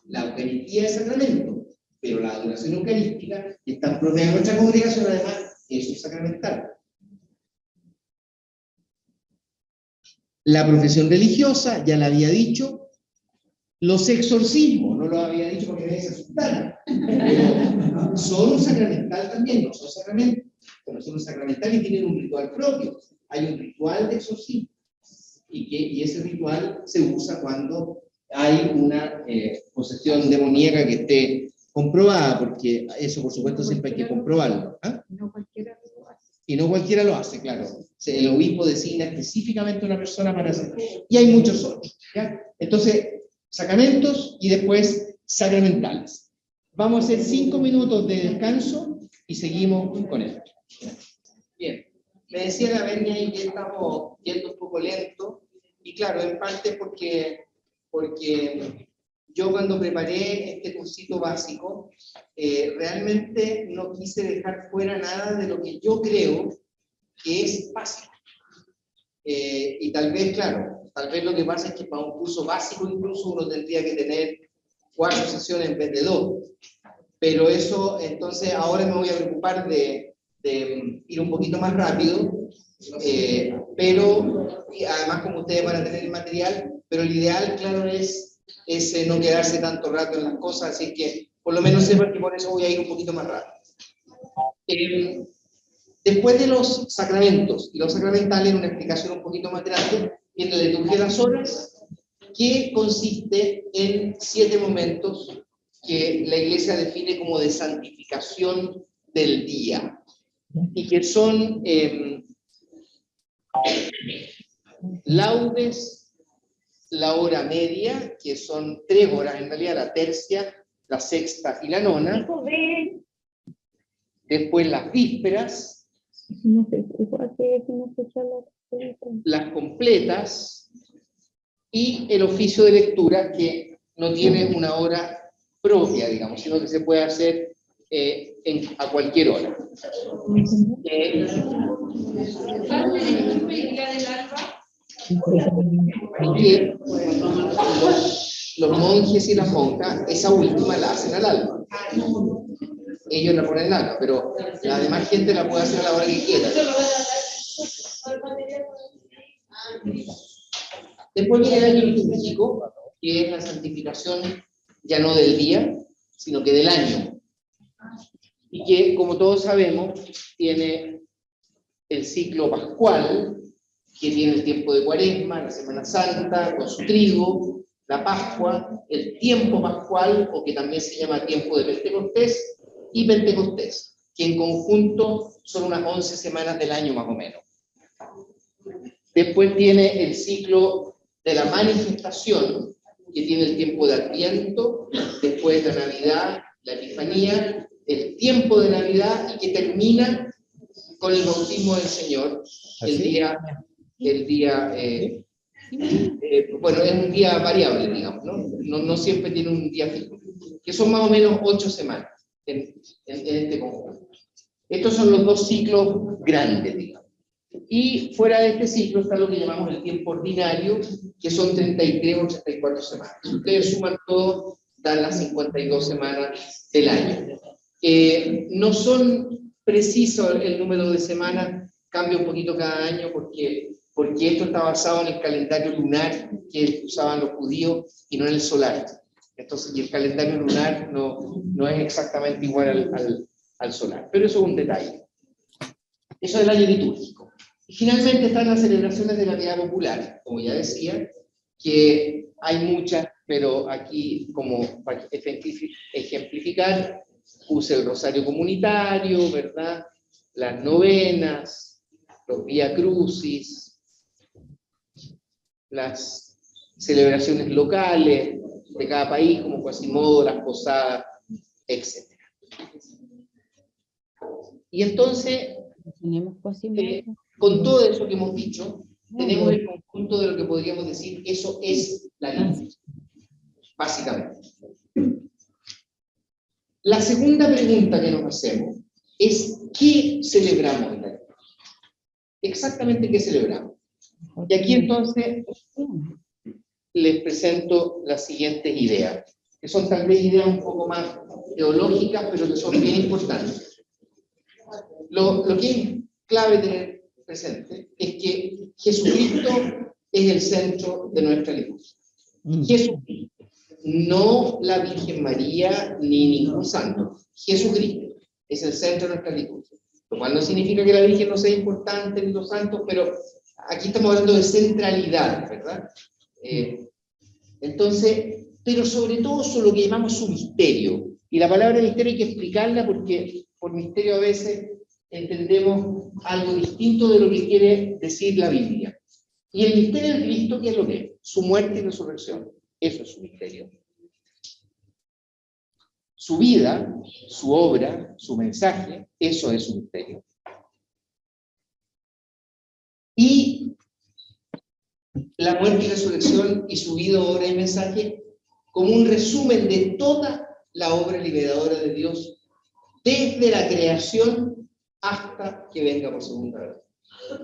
La Eucaristía es sacramento, pero la adoración eucarística, que está propia de nuestra congregación, además, es un sacramental. La profesión religiosa, ya la había dicho. Los exorcismos, no lo había dicho porque me se asustaran, pero son un sacramental también, no son sacramentos, pero son un sacramental y tienen un ritual propio. Hay un ritual de exorcismo, y ese ritual se usa cuando hay una posesión demoníaca que esté comprobada, porque eso por supuesto siempre hay que comprobarlo. ¿Ah? No cualquiera lo hace. Y no cualquiera lo hace, claro. El obispo designa específicamente a una persona para hacer. Y hay muchos otros. ¿Ya? Entonces, sacramentos y después sacramentales. Vamos a hacer 5 minutos de descanso y seguimos con esto. Bien. Me decía la Benia ahí que estamos yendo un poco lento. Y claro, en parte porque yo cuando preparé este cursito básico, realmente no quise dejar fuera nada de lo que yo creo que es básico. Y tal vez, claro, tal vez lo que pasa es que para un curso básico incluso uno tendría que tener 4 sesiones en vez de 2. Pero eso, entonces ahora me voy a preocupar de ir un poquito más rápido, pero y además como ustedes van a tener el material, pero el ideal, claro, es no quedarse tanto rato en las cosas, así que por lo menos sepan que por eso voy a ir un poquito más rápido. Después de los sacramentos y los sacramentales, una explicación un poquito más grande, viene la liturgia de las horas, que consiste en 7 momentos que la Iglesia define como de santificación del día, y que son laudes, la hora media, que son 3 horas en realidad, la tercia, la sexta y la nona. Después las vísperas, las completas y el oficio de lectura, que no tiene una hora propia, digamos, sino que se puede hacer a cualquier hora. Que los monjes y las monjas, esa última la hacen al alba. Ellos la ponen al alba, pero la demás gente la puede hacer a la hora que quiera. Después viene el año litúrgico, que es la santificación ya no del día, sino que del año. Y que, como todos sabemos, tiene el ciclo pascual, que tiene el tiempo de Cuaresma, la Semana Santa, con su trigo, la Pascua, el tiempo pascual, o que también se llama tiempo de Pentecostés, y Pentecostés, que en conjunto son unas 11 semanas del año más o menos. Después tiene el ciclo de la manifestación, que tiene el tiempo de Adviento, después la Navidad, la Epifanía, el tiempo de Navidad, y que termina con el bautismo del Señor, bueno, es un día variable, digamos, no siempre tiene un día fijo, que son más o menos 8 semanas en este conjunto. Estos son los 2 ciclos grandes, digamos. Y fuera de este ciclo está lo que llamamos el tiempo ordinario, que son 33 o 34 semanas. Si ustedes suman todo, dan las 52 semanas del año. No son precisos el número de semanas, cambia un poquito cada año porque esto está basado en el calendario lunar que usaban los judíos y no en el solar. Entonces, y el calendario lunar no es exactamente igual al solar, pero eso es un detalle. Eso es el año litúrgico. Y finalmente están las celebraciones de la vida popular, como ya decía, que hay muchas, pero aquí, como para ejemplificar, puse el rosario comunitario, ¿verdad? Las novenas, los vía crucis, las celebraciones locales de cada país, como Quasimodo, las posadas, etc. Y entonces, con todo eso que hemos dicho, tenemos el conjunto de lo que podríamos decir, eso es la liturgia, básicamente. La segunda pregunta que nos hacemos es, ¿qué celebramos en la liturgia? Exactamente qué celebramos. Y aquí entonces les presento las siguientes ideas, que son tal vez ideas un poco más teológicas, pero que son bien importantes. Lo que es clave tener presente es que Jesucristo es el centro de nuestra liturgia. Jesucristo, no la Virgen María ni ningún santo. Jesucristo es el centro de nuestra liturgia. Lo cual no significa que la Virgen no sea importante ni los santos, pero aquí estamos hablando de centralidad, ¿verdad? Entonces, pero sobre todo son lo que llamamos su misterio. Y la palabra misterio hay que explicarla porque por misterio a veces entendemos algo distinto de lo que quiere decir la Biblia. Y el misterio de Cristo, ¿qué es lo que es? Su muerte y resurrección. Eso es su misterio. Su vida, su obra, su mensaje, eso es su misterio. Y la muerte y resurrección y su vida, obra y mensaje como un resumen de toda la obra liberadora de Dios desde la creación hasta que venga por segunda vez.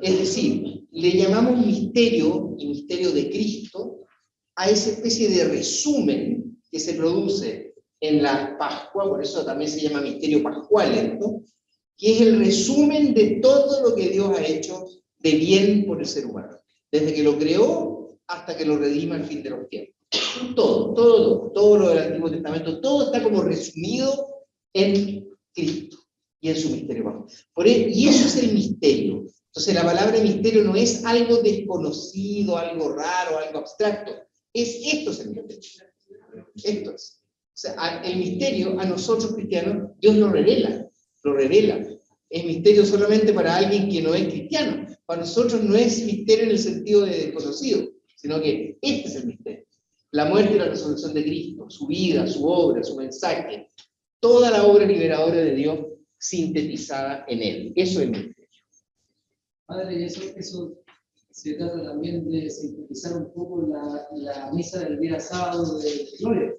Es decir, le llamamos misterio y misterio de Cristo a esa especie de resumen que se produce en la Pascua, por eso también se llama misterio pascual, ¿no? Que es el resumen de todo lo que Dios ha hecho de bien por el ser humano, desde que lo creó hasta que lo redima al fin de los tiempos. Todo lo del Antiguo Testamento, todo está como resumido en Cristo y en su misterio. Y eso es el misterio. Entonces la palabra misterio no es algo desconocido, algo raro, algo abstracto. Esto es el misterio. Esto es. O sea, el misterio a nosotros cristianos, Dios lo revela. Es misterio solamente para alguien que no es cristiano. Para nosotros no es misterio en el sentido de desconocido, sino que este es el misterio. La muerte y la resurrección de Cristo, su vida, su obra, su mensaje, toda la obra liberadora de Dios sintetizada en Él. Eso es el misterio. Padre, eso se trata también de sintetizar un poco la misa del día sábado de Gloria,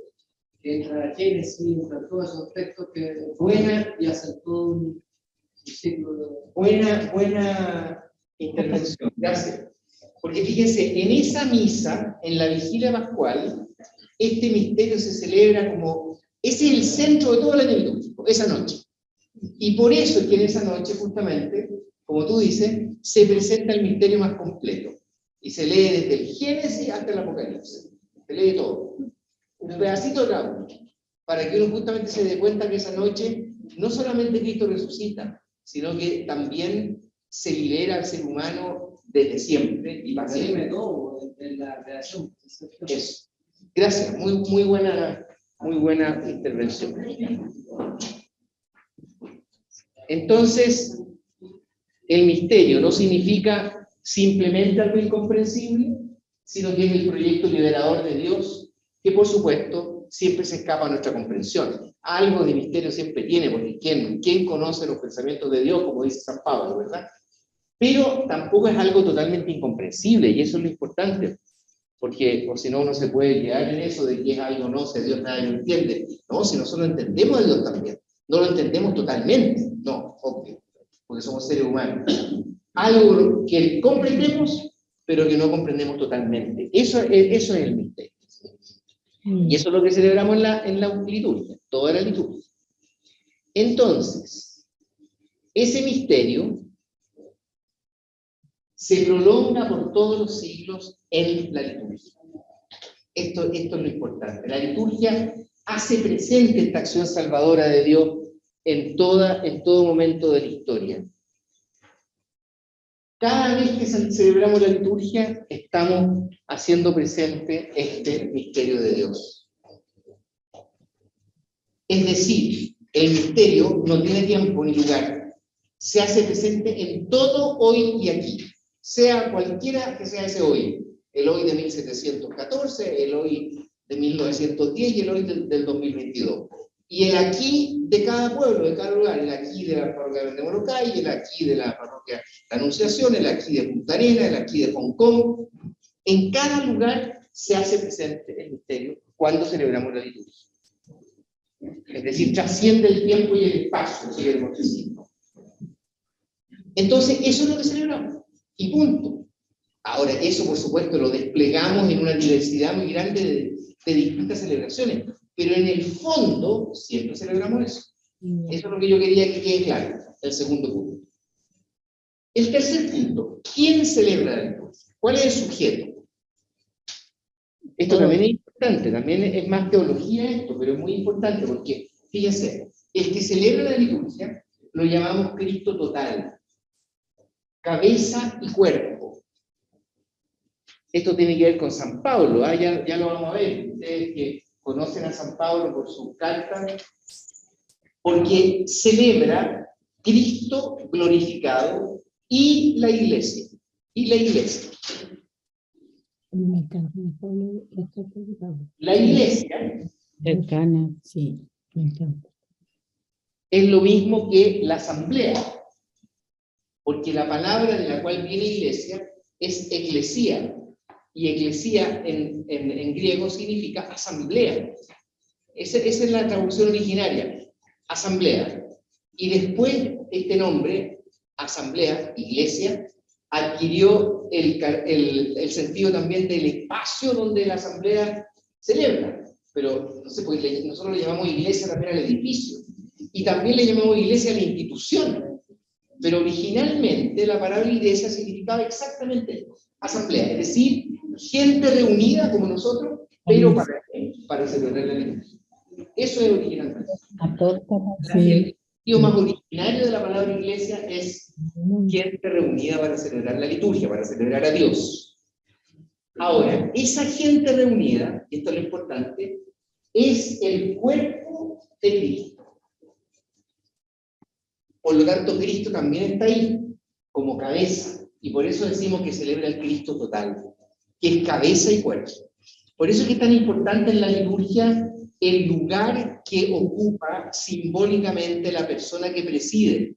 que entra la Génesis, entra todos esos textos que y hacen todo un ciclo de... Buena intervención, gracias. Porque fíjense, en esa misa, en la vigilia pascual, este misterio se celebra como, ese es el centro de todo el año litúrgico, esa noche. Y por eso es que en esa noche, justamente, como tú dices, se presenta el misterio más completo. Y se lee desde el Génesis hasta el Apocalipsis. Se lee todo. Un pedacito de cada uno. Para que uno justamente se dé cuenta que esa noche no solamente Cristo resucita, sino que también se libera al ser humano desde siempre y para siempre. Todo en la creación. Eso. Gracias, muy buena intervención. Entonces, el misterio no significa simplemente algo incomprensible, sino que es el proyecto liberador de Dios, que por supuesto siempre se escapa a nuestra comprensión. Algo de misterio siempre tiene, porque ¿quién conoce los pensamientos de Dios, como dice San Pablo, verdad? Pero tampoco es algo totalmente incomprensible, y eso es lo importante, porque o si no uno se puede quedar en eso de que es algo no sé, Dios nada lo entiende. No, si nosotros entendemos a Dios también, no lo entendemos totalmente, no, obvio, porque somos seres humanos. Algo que comprendemos, pero que no comprendemos totalmente. Eso es el misterio. Y eso es lo que celebramos en la liturgia, toda la liturgia. Entonces, ese misterio se prolonga por todos los siglos en la liturgia. Esto es lo importante. La liturgia hace presente esta acción salvadora de Dios en todo momento de la historia. Cada vez que celebramos la liturgia, estamos haciendo presente este misterio de Dios. Es decir, el misterio no tiene tiempo ni lugar. Se hace presente en todo hoy y aquí. Sea cualquiera que sea ese hoy. El hoy de 1714, el hoy de 1910 y el hoy del 2022. Y el aquí de cada pueblo, de cada lugar, el aquí de la parroquia de Morokai, el aquí de la parroquia La Anunciación, el aquí de Punta Arenas, el aquí de Hong Kong. En cada lugar se hace presente el misterio cuando celebramos la liturgia. Es decir, trasciende el tiempo y el espacio, si queremos decirlo. Entonces, eso es lo que celebramos. Y punto. Ahora, eso por supuesto lo desplegamos en una diversidad muy grande de distintas celebraciones. Pero en el fondo, siempre celebramos eso. Eso es lo que yo quería que quede claro, el segundo punto. El tercer punto, ¿quién celebra la liturgia? ¿Cuál es el sujeto? Esto también es importante, también es más teología esto, pero es muy importante porque, fíjense, el que celebra la liturgia lo llamamos Cristo total, cabeza y cuerpo. Esto tiene que ver con San Pablo, ¿ah? Ya lo vamos a ver. Ustedes que conocen a San Pablo por sus cartas, porque celebra Cristo glorificado y la iglesia. Y la iglesia. Me encanta, me pone esto complicado. La iglesia Cercana, sí, me encanta. es lo mismo que la asamblea, porque la palabra de la cual viene iglesia es eclesía, y eclesía en griego significa asamblea. Esa es la traducción originaria, asamblea. Y después este nombre, asamblea, iglesia, adquirió el sentido también del espacio donde la asamblea celebra. Pero no sé, pues nosotros le llamamos iglesia también al edificio, y también le llamamos iglesia a la institución. Pero originalmente la palabra iglesia significaba exactamente esto, asamblea, es decir, gente reunida como nosotros, pero para celebrar la liturgia. Eso es originalmente. El sentido más originario de la palabra iglesia es gente reunida para celebrar la liturgia, para celebrar a Dios. Ahora, esa gente reunida, y esto es lo importante, es el cuerpo de Cristo. Por lo tanto, Cristo también está ahí, como cabeza, y por eso decimos que celebra el Cristo total, que es cabeza y cuerpo. Por eso es que es tan importante en la liturgia el lugar que ocupa simbólicamente la persona que preside.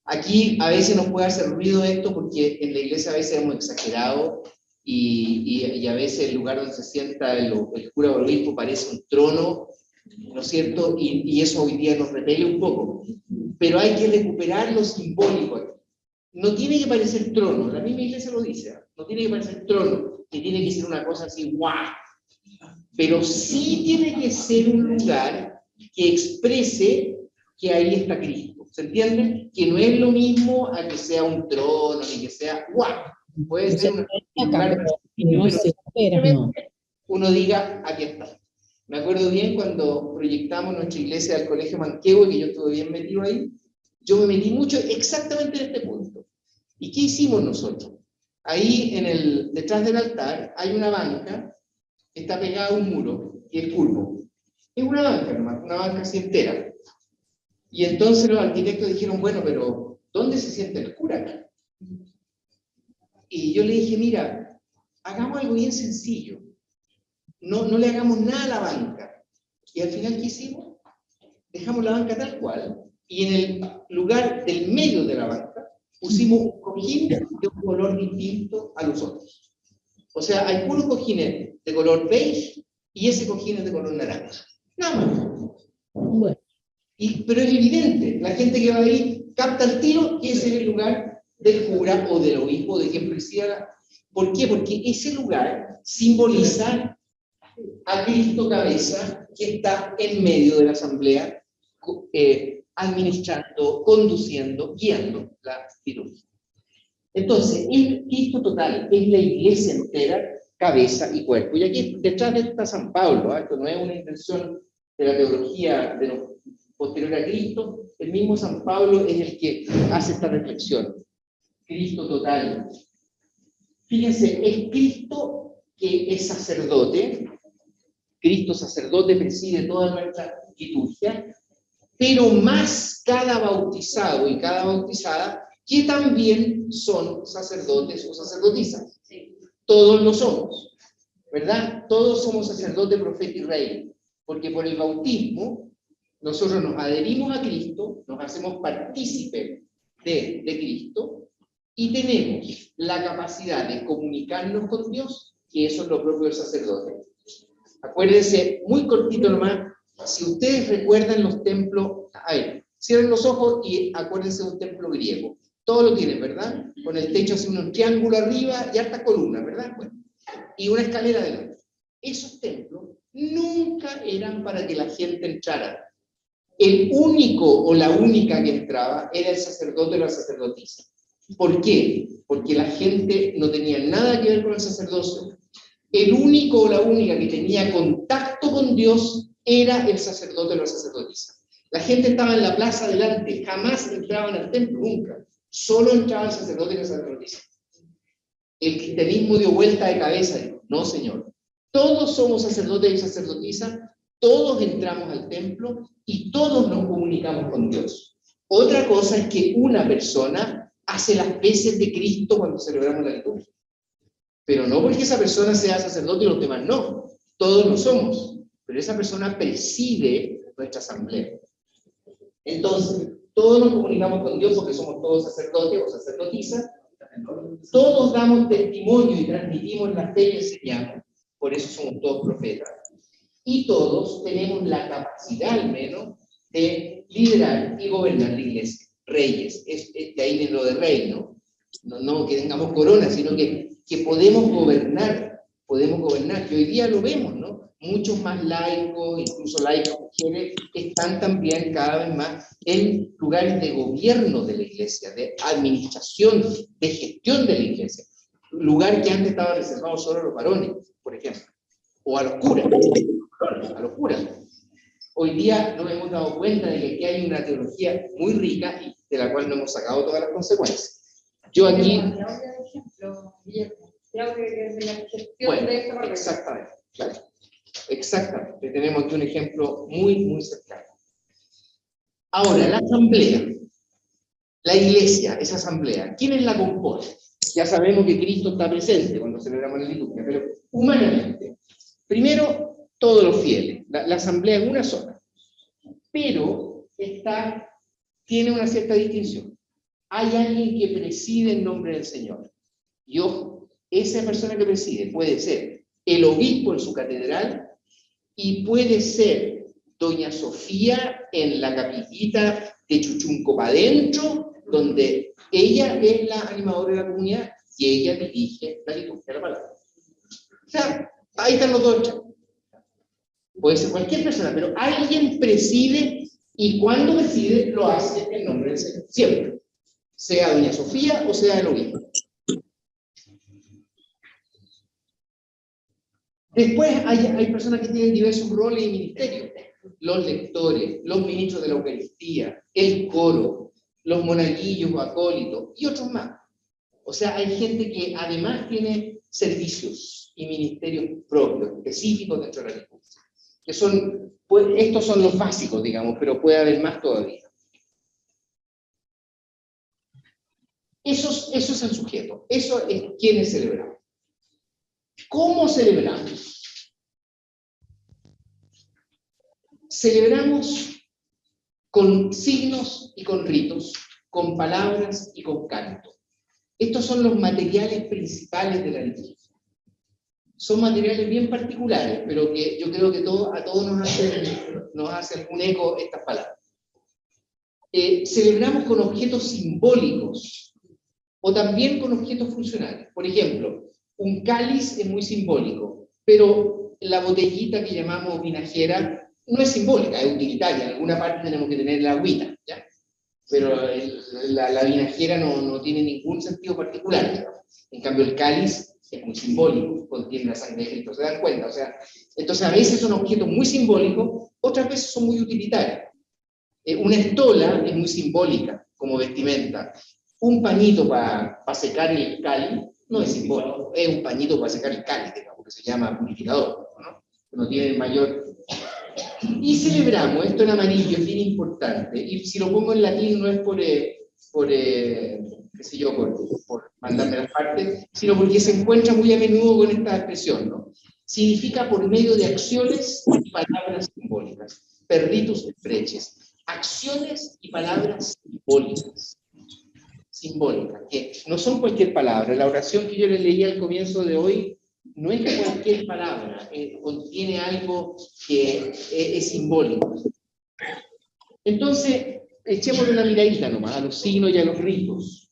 Aquí a veces nos puede hacer ruido esto porque en la iglesia a veces hemos exagerado y a veces el lugar donde se sienta el cura o el obispo parece un trono, ¿no es cierto? Y eso hoy día nos repele un poco. Pero hay que recuperar lo simbólico. No tiene que parecer trono, la misma iglesia lo dice, no tiene que parecer trono, que tiene que ser una cosa así, ¡guau! Pero sí tiene que ser un lugar que exprese que ahí está Cristo. ¿Se entiende? Que no es lo mismo a que sea un trono, ni que sea ¡guau! Puede ser un lugar pero uno diga, aquí está. Me acuerdo bien cuando proyectamos nuestra iglesia al Colegio Manquehue, que yo estuve bien metido ahí, yo me metí mucho exactamente en este punto. ¿Y qué hicimos nosotros? Ahí detrás del altar hay una banca que está pegada a un muro, que es curvo. Es una banca nomás, una banca así entera. Y entonces los arquitectos dijeron, bueno, pero ¿dónde se siente el cura acá? Y yo le dije, mira, hagamos algo bien sencillo. No le hagamos nada a la banca. Y al final, ¿qué hicimos? Dejamos la banca tal cual, y en el lugar del medio de la banca pusimos un cojín de un color distinto a los otros. O sea, hay puros cojines de color beige y ese cojín es de color naranja. Nada más. Bueno. Pero es evidente, la gente que va ahí capta el tiro que ese es el lugar del cura o del obispo, de quien presida. ¿Por qué? Porque ese lugar simboliza a Cristo cabeza que está en medio de la asamblea, administrando, conduciendo, guiando la liturgia. Entonces, el Cristo total es la iglesia entera, cabeza y cuerpo. Y aquí detrás de esto está San Pablo, ¿eh? Esto no es una invención de la teología de lo posterior a Cristo. El mismo San Pablo es el que hace esta reflexión. Cristo total. Fíjense, es Cristo que es sacerdote. Cristo sacerdote preside toda nuestra liturgia, pero más cada bautizado y cada bautizada que también son sacerdotes o sacerdotisas. Todos lo somos, ¿verdad? Todos somos sacerdote, profeta y rey, porque por el bautismo nosotros nos adherimos a Cristo, nos hacemos partícipes de Cristo y tenemos la capacidad de comunicarnos con Dios, que eso es lo propio del sacerdote. Acuérdense, muy cortito nomás, si ustedes recuerdan los templos, a ver, cierren los ojos y acuérdense de un templo griego. Todo lo tienen, ¿verdad? Con el techo así un triángulo arriba y harta columna, ¿verdad? Bueno, y una escalera adelante. Esos templos nunca eran para que la gente entrara. El único o la única que entraba era el sacerdote o la sacerdotisa. ¿Por qué? Porque la gente no tenía nada que ver con el sacerdocio. El único o la única que tenía contacto con Dios era el sacerdote o la sacerdotisa. La gente estaba en la plaza delante, jamás entraban al templo, nunca. Solo entraba el sacerdote y la sacerdotisa. el cristianismo dio vuelta de cabeza. Dijo, no, señor. Todos somos sacerdotes y sacerdotisas, todos entramos al templo y todos nos comunicamos con Dios. Otra cosa es que una persona hace las veces de Cristo cuando celebramos la liturgia. Pero no porque esa persona sea sacerdote y los demás no. Todos lo somos. Pero esa persona preside nuestra asamblea. Entonces, todos nos comunicamos con Dios porque somos todos sacerdotes o sacerdotisas. Todos damos testimonio y transmitimos la fe y enseñamos. Por eso somos todos profetas. Y todos tenemos la capacidad, al menos, de liderar y gobernar la iglesia. Reyes. De ahí viene lo de rey, ¿no? No que tengamos corona, sino que podemos gobernar. Podemos gobernar. Que hoy día lo vemos, ¿no? Muchos más laicos, incluso laicos mujeres, están también cada vez más en lugares de gobierno de la iglesia, de administración, de gestión de la iglesia. Lugar que antes estaba reservado solo a los varones, por ejemplo, o a los curas, Hoy día nos hemos dado cuenta de que aquí hay una teología muy rica y de la cual no hemos sacado todas las consecuencias. Yo aquí... Bueno, exactamente, claro. Exactamente, tenemos aquí un ejemplo muy, muy cercano. Ahora, la asamblea, la iglesia, esa asamblea, ¿quiénes la componen? Ya sabemos que Cristo está presente cuando celebramos la liturgia, pero humanamente, primero, todos los fieles, la asamblea es una sola, pero tiene una cierta distinción. Hay alguien que preside en nombre del Señor, y ojo, esa persona que preside puede ser el obispo en su catedral, y puede ser doña Sofía en la capillita de Chuchunco para adentro, donde ella es la animadora de la comunidad y ella dirige la liturgia de la palabra. O sea, ahí están los dos. Puede ser cualquier persona, pero alguien preside, y cuando preside lo hace en nombre del Señor, siempre, sea doña Sofía o sea el obispo. Después hay personas que tienen diversos roles y ministerios. Los lectores, los ministros de la Eucaristía, el coro, los monaguillos o acólitos y otros más. O sea, hay gente que además tiene servicios y ministerios propios, específicos dentro de la liturgia. Que son, pues, estos son los básicos, digamos, pero puede haber más todavía. Eso es el sujeto. Eso es quienes celebramos. ¿Cómo celebramos? Celebramos con signos y con ritos, con palabras y con canto. Estos son los materiales principales de la liturgia. Son materiales bien particulares, pero que yo creo que a todos nos hace algún eco estas palabras. Celebramos con objetos simbólicos o también con objetos funcionales. Por ejemplo, un cáliz es muy simbólico, pero la botellita que llamamos vinajera no es simbólica, es utilitaria. En alguna parte tenemos que tener la agüita, ¿ya? Pero la vinajera no tiene ningún sentido particular, digamos. En cambio, el cáliz es muy simbólico, contiene la sangre de Cristo, ¿se dan cuenta? O sea, entonces a veces son objetos muy simbólicos, otras veces son muy utilitarios. Una estola es muy simbólica como vestimenta. Un pañito para secar el cáliz no es simbólico, es un pañito para secar el cáliz, porque se llama purificador, ¿no? No tiene mayor... Y celebramos, esto en amarillo es bien importante, y si lo pongo en latín no es por mandarme las partes, sino porque se encuentra muy a menudo con esta expresión, ¿no? Significa por medio de acciones y palabras simbólicas, perditus et preces, acciones y palabras simbólicas, que no son cualquier palabra. La oración que yo les leí al comienzo de hoy no es cualquier palabra, contiene algo que es simbólico. Entonces, echemos una miradita nomás a los signos y a los ritos.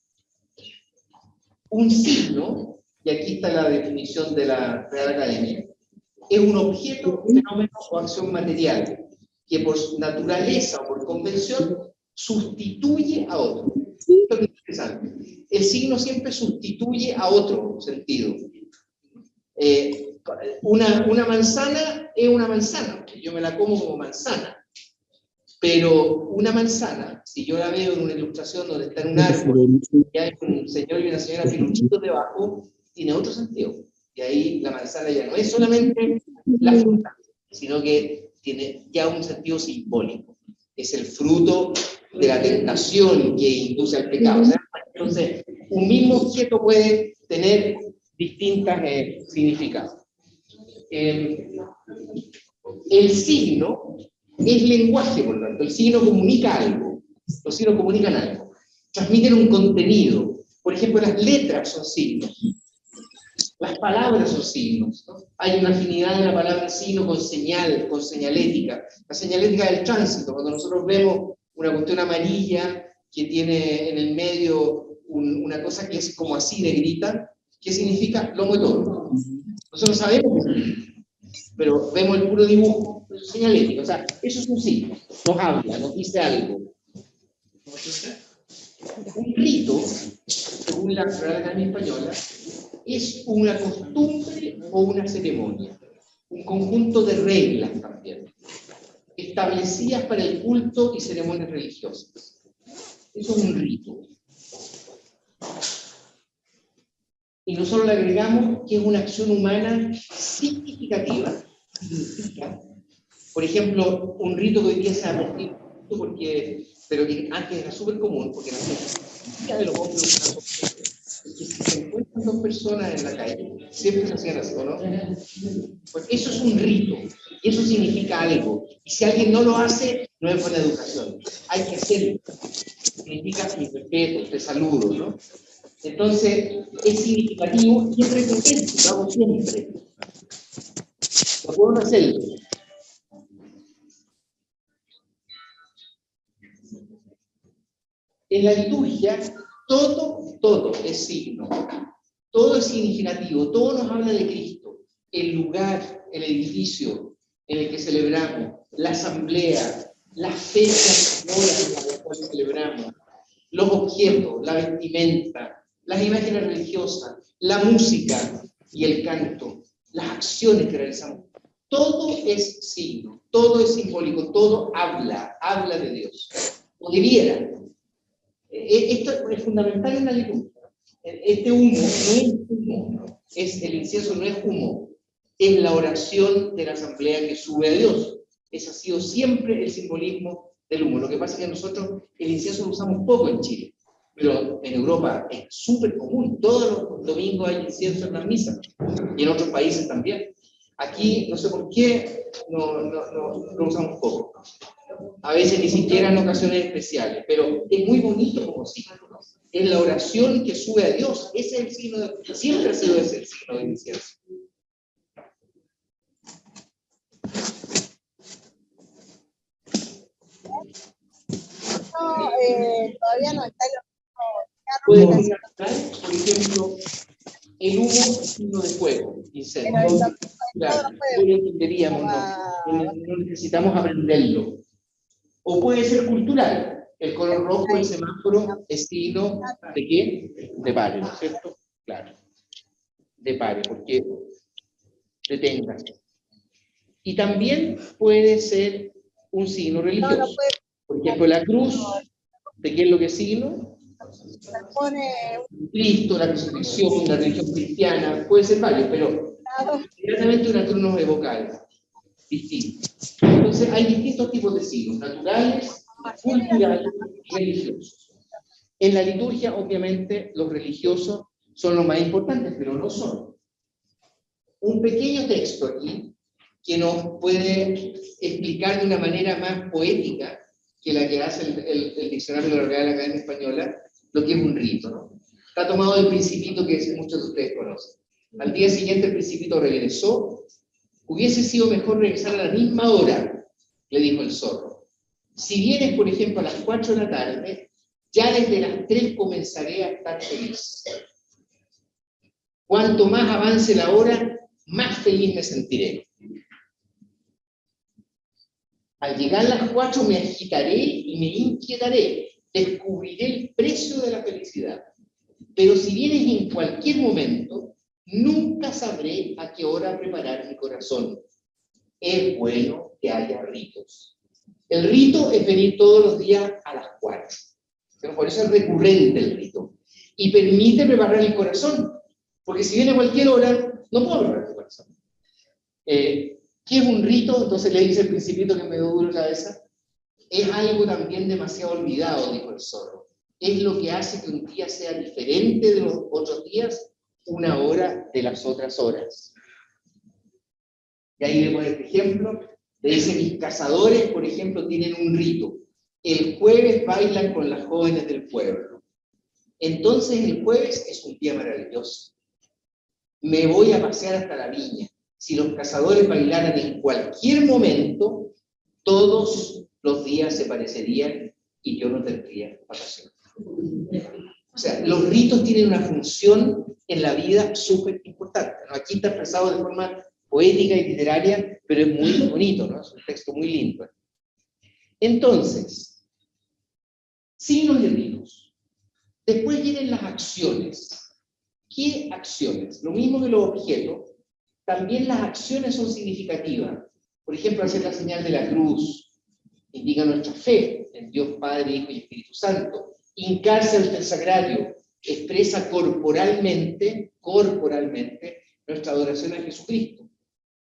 Un signo, y aquí está la definición de la Real Academia, es un objeto, fenómeno o acción material que por naturaleza o por convención sustituye a otro. Esto es interesante. El signo siempre sustituye a otro sentido. Una manzana es una manzana, yo me la como como manzana, pero una manzana, si yo la veo en una ilustración donde está en un árbol y hay un señor y una señora piluchitos debajo, tiene otro sentido. Y ahí la manzana ya no es solamente la fruta, sino que tiene ya un sentido simbólico. Es el fruto de la tentación que induce al pecado. ¿Sí? Entonces, un mismo objeto puede tener distintos significados. El signo es lenguaje, por lo tanto. El signo comunica algo. Los signos comunican algo. Transmiten un contenido. Por ejemplo, las letras son signos. Las palabras son signos, ¿no? Hay una afinidad de la palabra signo con señal, con señalética. La señalética del tránsito, cuando nosotros vemos una cuestión amarilla que tiene en el medio una cosa que es como así negrita, ¿qué significa? Lomo de toro. Nosotros sabemos qué significa, pero vemos el puro dibujo, eso es señalética. O sea, eso es un signo, nos habla, nos dice algo. Un rito, según la Real Academia Española, es una costumbre o una ceremonia, un conjunto de reglas también, establecidas para el culto y ceremonias religiosas. Eso es un rito. Y nosotros le agregamos que es una acción humana significativa. Significa, por ejemplo, un rito que hoy día se ha perdido, pero que antes era súper común, porque la de los hombres que si se encuentran dos personas en la calle, siempre se hacían así, ¿o no? Pues eso es un rito, y eso significa algo. Y si alguien no lo hace, no es buena educación. Hay que hacerlo. Significa mi respeto, te saludo, ¿no? Entonces, es significativo y es recurrente, lo hago siempre. Lo puedo hacer. En la liturgia, todo es signo, todo es significativo, todo nos habla de Cristo. El lugar, el edificio en el que celebramos, la asamblea, las fechas, horas en las cuales celebramos, los objetos, la vestimenta, las imágenes religiosas, la música y el canto, las acciones que realizamos. Todo es signo, todo es simbólico, todo habla de Dios. O debiera. Esto es fundamental en la liturgia. Este humo no es humo, el incienso no es humo, es la oración de la asamblea que sube a Dios. Ese ha sido siempre el simbolismo del humo. Lo que pasa es que nosotros el incienso lo usamos poco en Chile, pero en Europa es súper común. Todos los domingos hay incienso en las misas, y en otros países también. Aquí, no sé por qué, no lo usamos poco. A veces ni siquiera en ocasiones especiales, pero es muy bonito como signo, ¿no? Es la oración que sube a Dios. Ese es el signo, siempre ha sido ese el signo del incienso. Todavía no está Puede ser natural, por ejemplo, el humo es signo de fuego, incendio. Claro, no lo entenderíamos, no necesitamos aprenderlo. O puede ser cultural. El color rojo del semáforo es signo de qué? De pare, ¿no es cierto? Claro. De pare, porque deténgase. Y también puede ser un signo religioso. Por ejemplo, la cruz, ¿de qué es lo que es signo? Cristo, la crucifixión, la religión cristiana, puede ser varios, pero inmediatamente una cruz nos evoca algo distinto. Entonces hay distintos tipos de signos, naturales, culturales y religiosos. En la liturgia, obviamente, los religiosos son los más importantes, pero no son. Un pequeño texto aquí que nos puede explicar de una manera más poética que la que hace el diccionario de la Real Academia Española, lo que es un rito, ¿no? Está tomado del Principito que muchos de ustedes conocen. Al día siguiente el Principito regresó. Hubiese sido mejor regresar a la misma hora, le dijo el zorro. Si vienes, por ejemplo, a las 4 de la tarde, ya desde las 3 comenzaré a estar feliz. Cuanto más avance la hora, más feliz me sentiré. Al llegar a las 4 me agitaré y me inquietaré. Descubriré el precio de la felicidad. Pero si vienes en cualquier momento, nunca sabré a qué hora preparar mi corazón. Es bueno que haya ritos. El rito es venir todos los días a las 4. Por eso es recurrente el rito. Y permite preparar el corazón. Porque si viene a cualquier hora, no puedo hablar de corazón. ¿Qué es un rito? Entonces le dice el Principito que me dio duro la cabeza. Es algo también demasiado olvidado, dijo el zorro. Es lo que hace que un día sea diferente de los otros días, una hora de las otras horas. Y ahí vemos este ejemplo. Le dice, mis cazadores, por ejemplo, tienen un rito. El jueves bailan con las jóvenes del pueblo. Entonces el jueves es un día maravilloso. Me voy a pasear hasta la viña. Si los cazadores bailaran en cualquier momento, todos los días se parecerían y yo no tendría vacaciones. O sea, los ritos tienen una función en la vida súper importante, ¿no? Aquí está expresado de forma poética y literaria, pero es muy bonito, ¿no? Es un texto muy lindo. Entonces, signos y ritos. Después vienen las acciones. ¿Qué acciones? Lo mismo que los objetos, también las acciones son significativas. Por ejemplo, hacer la señal de la cruz indica nuestra fe en Dios Padre, Hijo y Espíritu Santo. Hincarse ante el sagrario expresa corporalmente nuestra adoración a Jesucristo,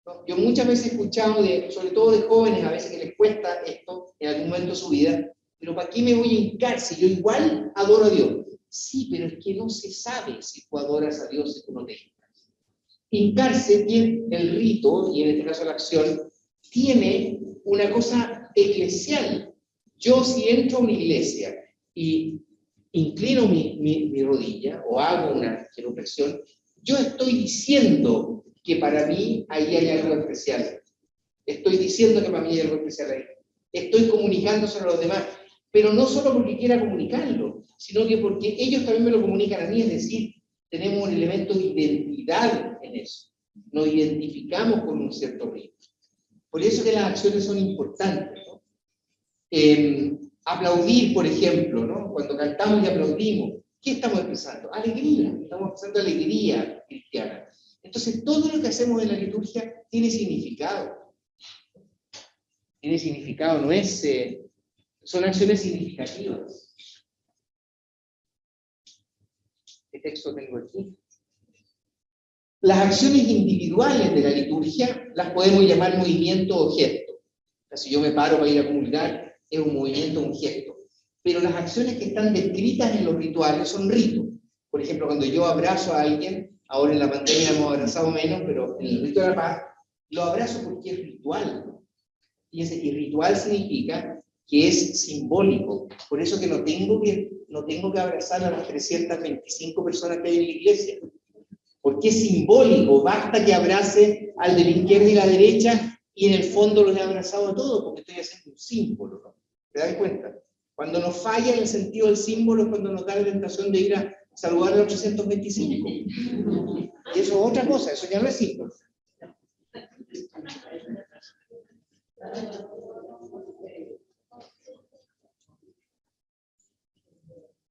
¿no? Yo muchas veces he escuchado, sobre todo de jóvenes, a veces que les cuesta esto en algún momento de su vida, pero ¿para qué me voy a hincar si yo igual adoro a Dios? Sí, pero es que no se sabe si tú adoras a Dios si tú no te hincas. Hincarse tiene el rito, y en este caso la acción, tiene una cosa eclesial. Yo si entro a una iglesia y inclino mi rodilla o hago una genuflexión, yo estoy diciendo que para mí ahí hay algo especial. Estoy diciendo que para mí hay algo especial ahí. Estoy comunicándose a los demás, pero no solo porque quiera comunicarlo, sino que porque ellos también me lo comunican a mí, es decir, tenemos un elemento de identidad en eso. Nos identificamos con un cierto ritmo. Por eso que las acciones son importantes, ¿no? Aplaudir, por ejemplo, ¿no? Cuando cantamos y aplaudimos, ¿qué estamos expresando? Alegría, estamos expresando alegría cristiana. Entonces, todo lo que hacemos en la liturgia tiene significado. Tiene significado, no es... son acciones significativas. ¿Qué texto tengo aquí? Las acciones individuales de la liturgia las podemos llamar movimiento o gesto. O sea, si yo me paro para ir a comulgar, es un movimiento o un gesto. Pero las acciones que están descritas en los rituales son ritos. Por ejemplo, cuando yo abrazo a alguien, ahora en la pandemia hemos abrazado menos, pero en el rito de la paz, lo abrazo porque es ritual. Fíjense, y ritual significa que es simbólico. Por eso que no tengo que abrazar a las 325 personas que hay en la iglesia. Porque es simbólico, basta que abrace al de la izquierda y la derecha y en el fondo los he abrazado a todos porque estoy haciendo un símbolo, ¿no? ¿Te das cuenta? Cuando nos falla en el sentido del símbolo es cuando nos da la tentación de ir a saludar a los 325. Y eso es otra cosa, eso ya no es símbolo.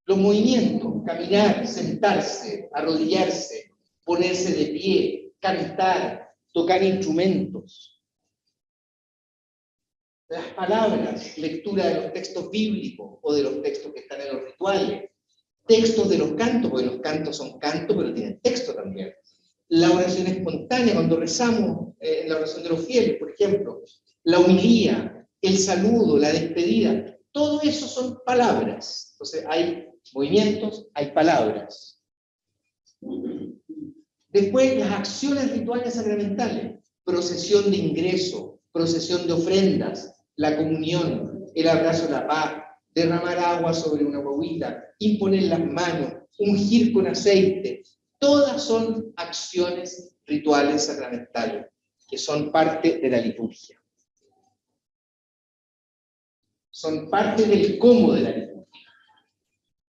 Los movimientos, caminar, sentarse, arrodillarse, ponerse de pie, cantar, tocar instrumentos. Las palabras, lectura de los textos bíblicos o de los textos que están en los rituales, textos de los cantos, porque los cantos son cantos, pero tienen texto también. La oración espontánea, cuando rezamos la oración de los fieles, por ejemplo, la homilía, el saludo, la despedida, todo eso son palabras. Entonces hay movimientos, hay palabras. Después, las acciones rituales sacramentales, procesión de ingreso, procesión de ofrendas, la comunión, el abrazo de la paz, derramar agua sobre una guaguita, imponer las manos, ungir con aceite, todas son acciones rituales sacramentales, que son parte de la liturgia. Son parte del cómo de la liturgia.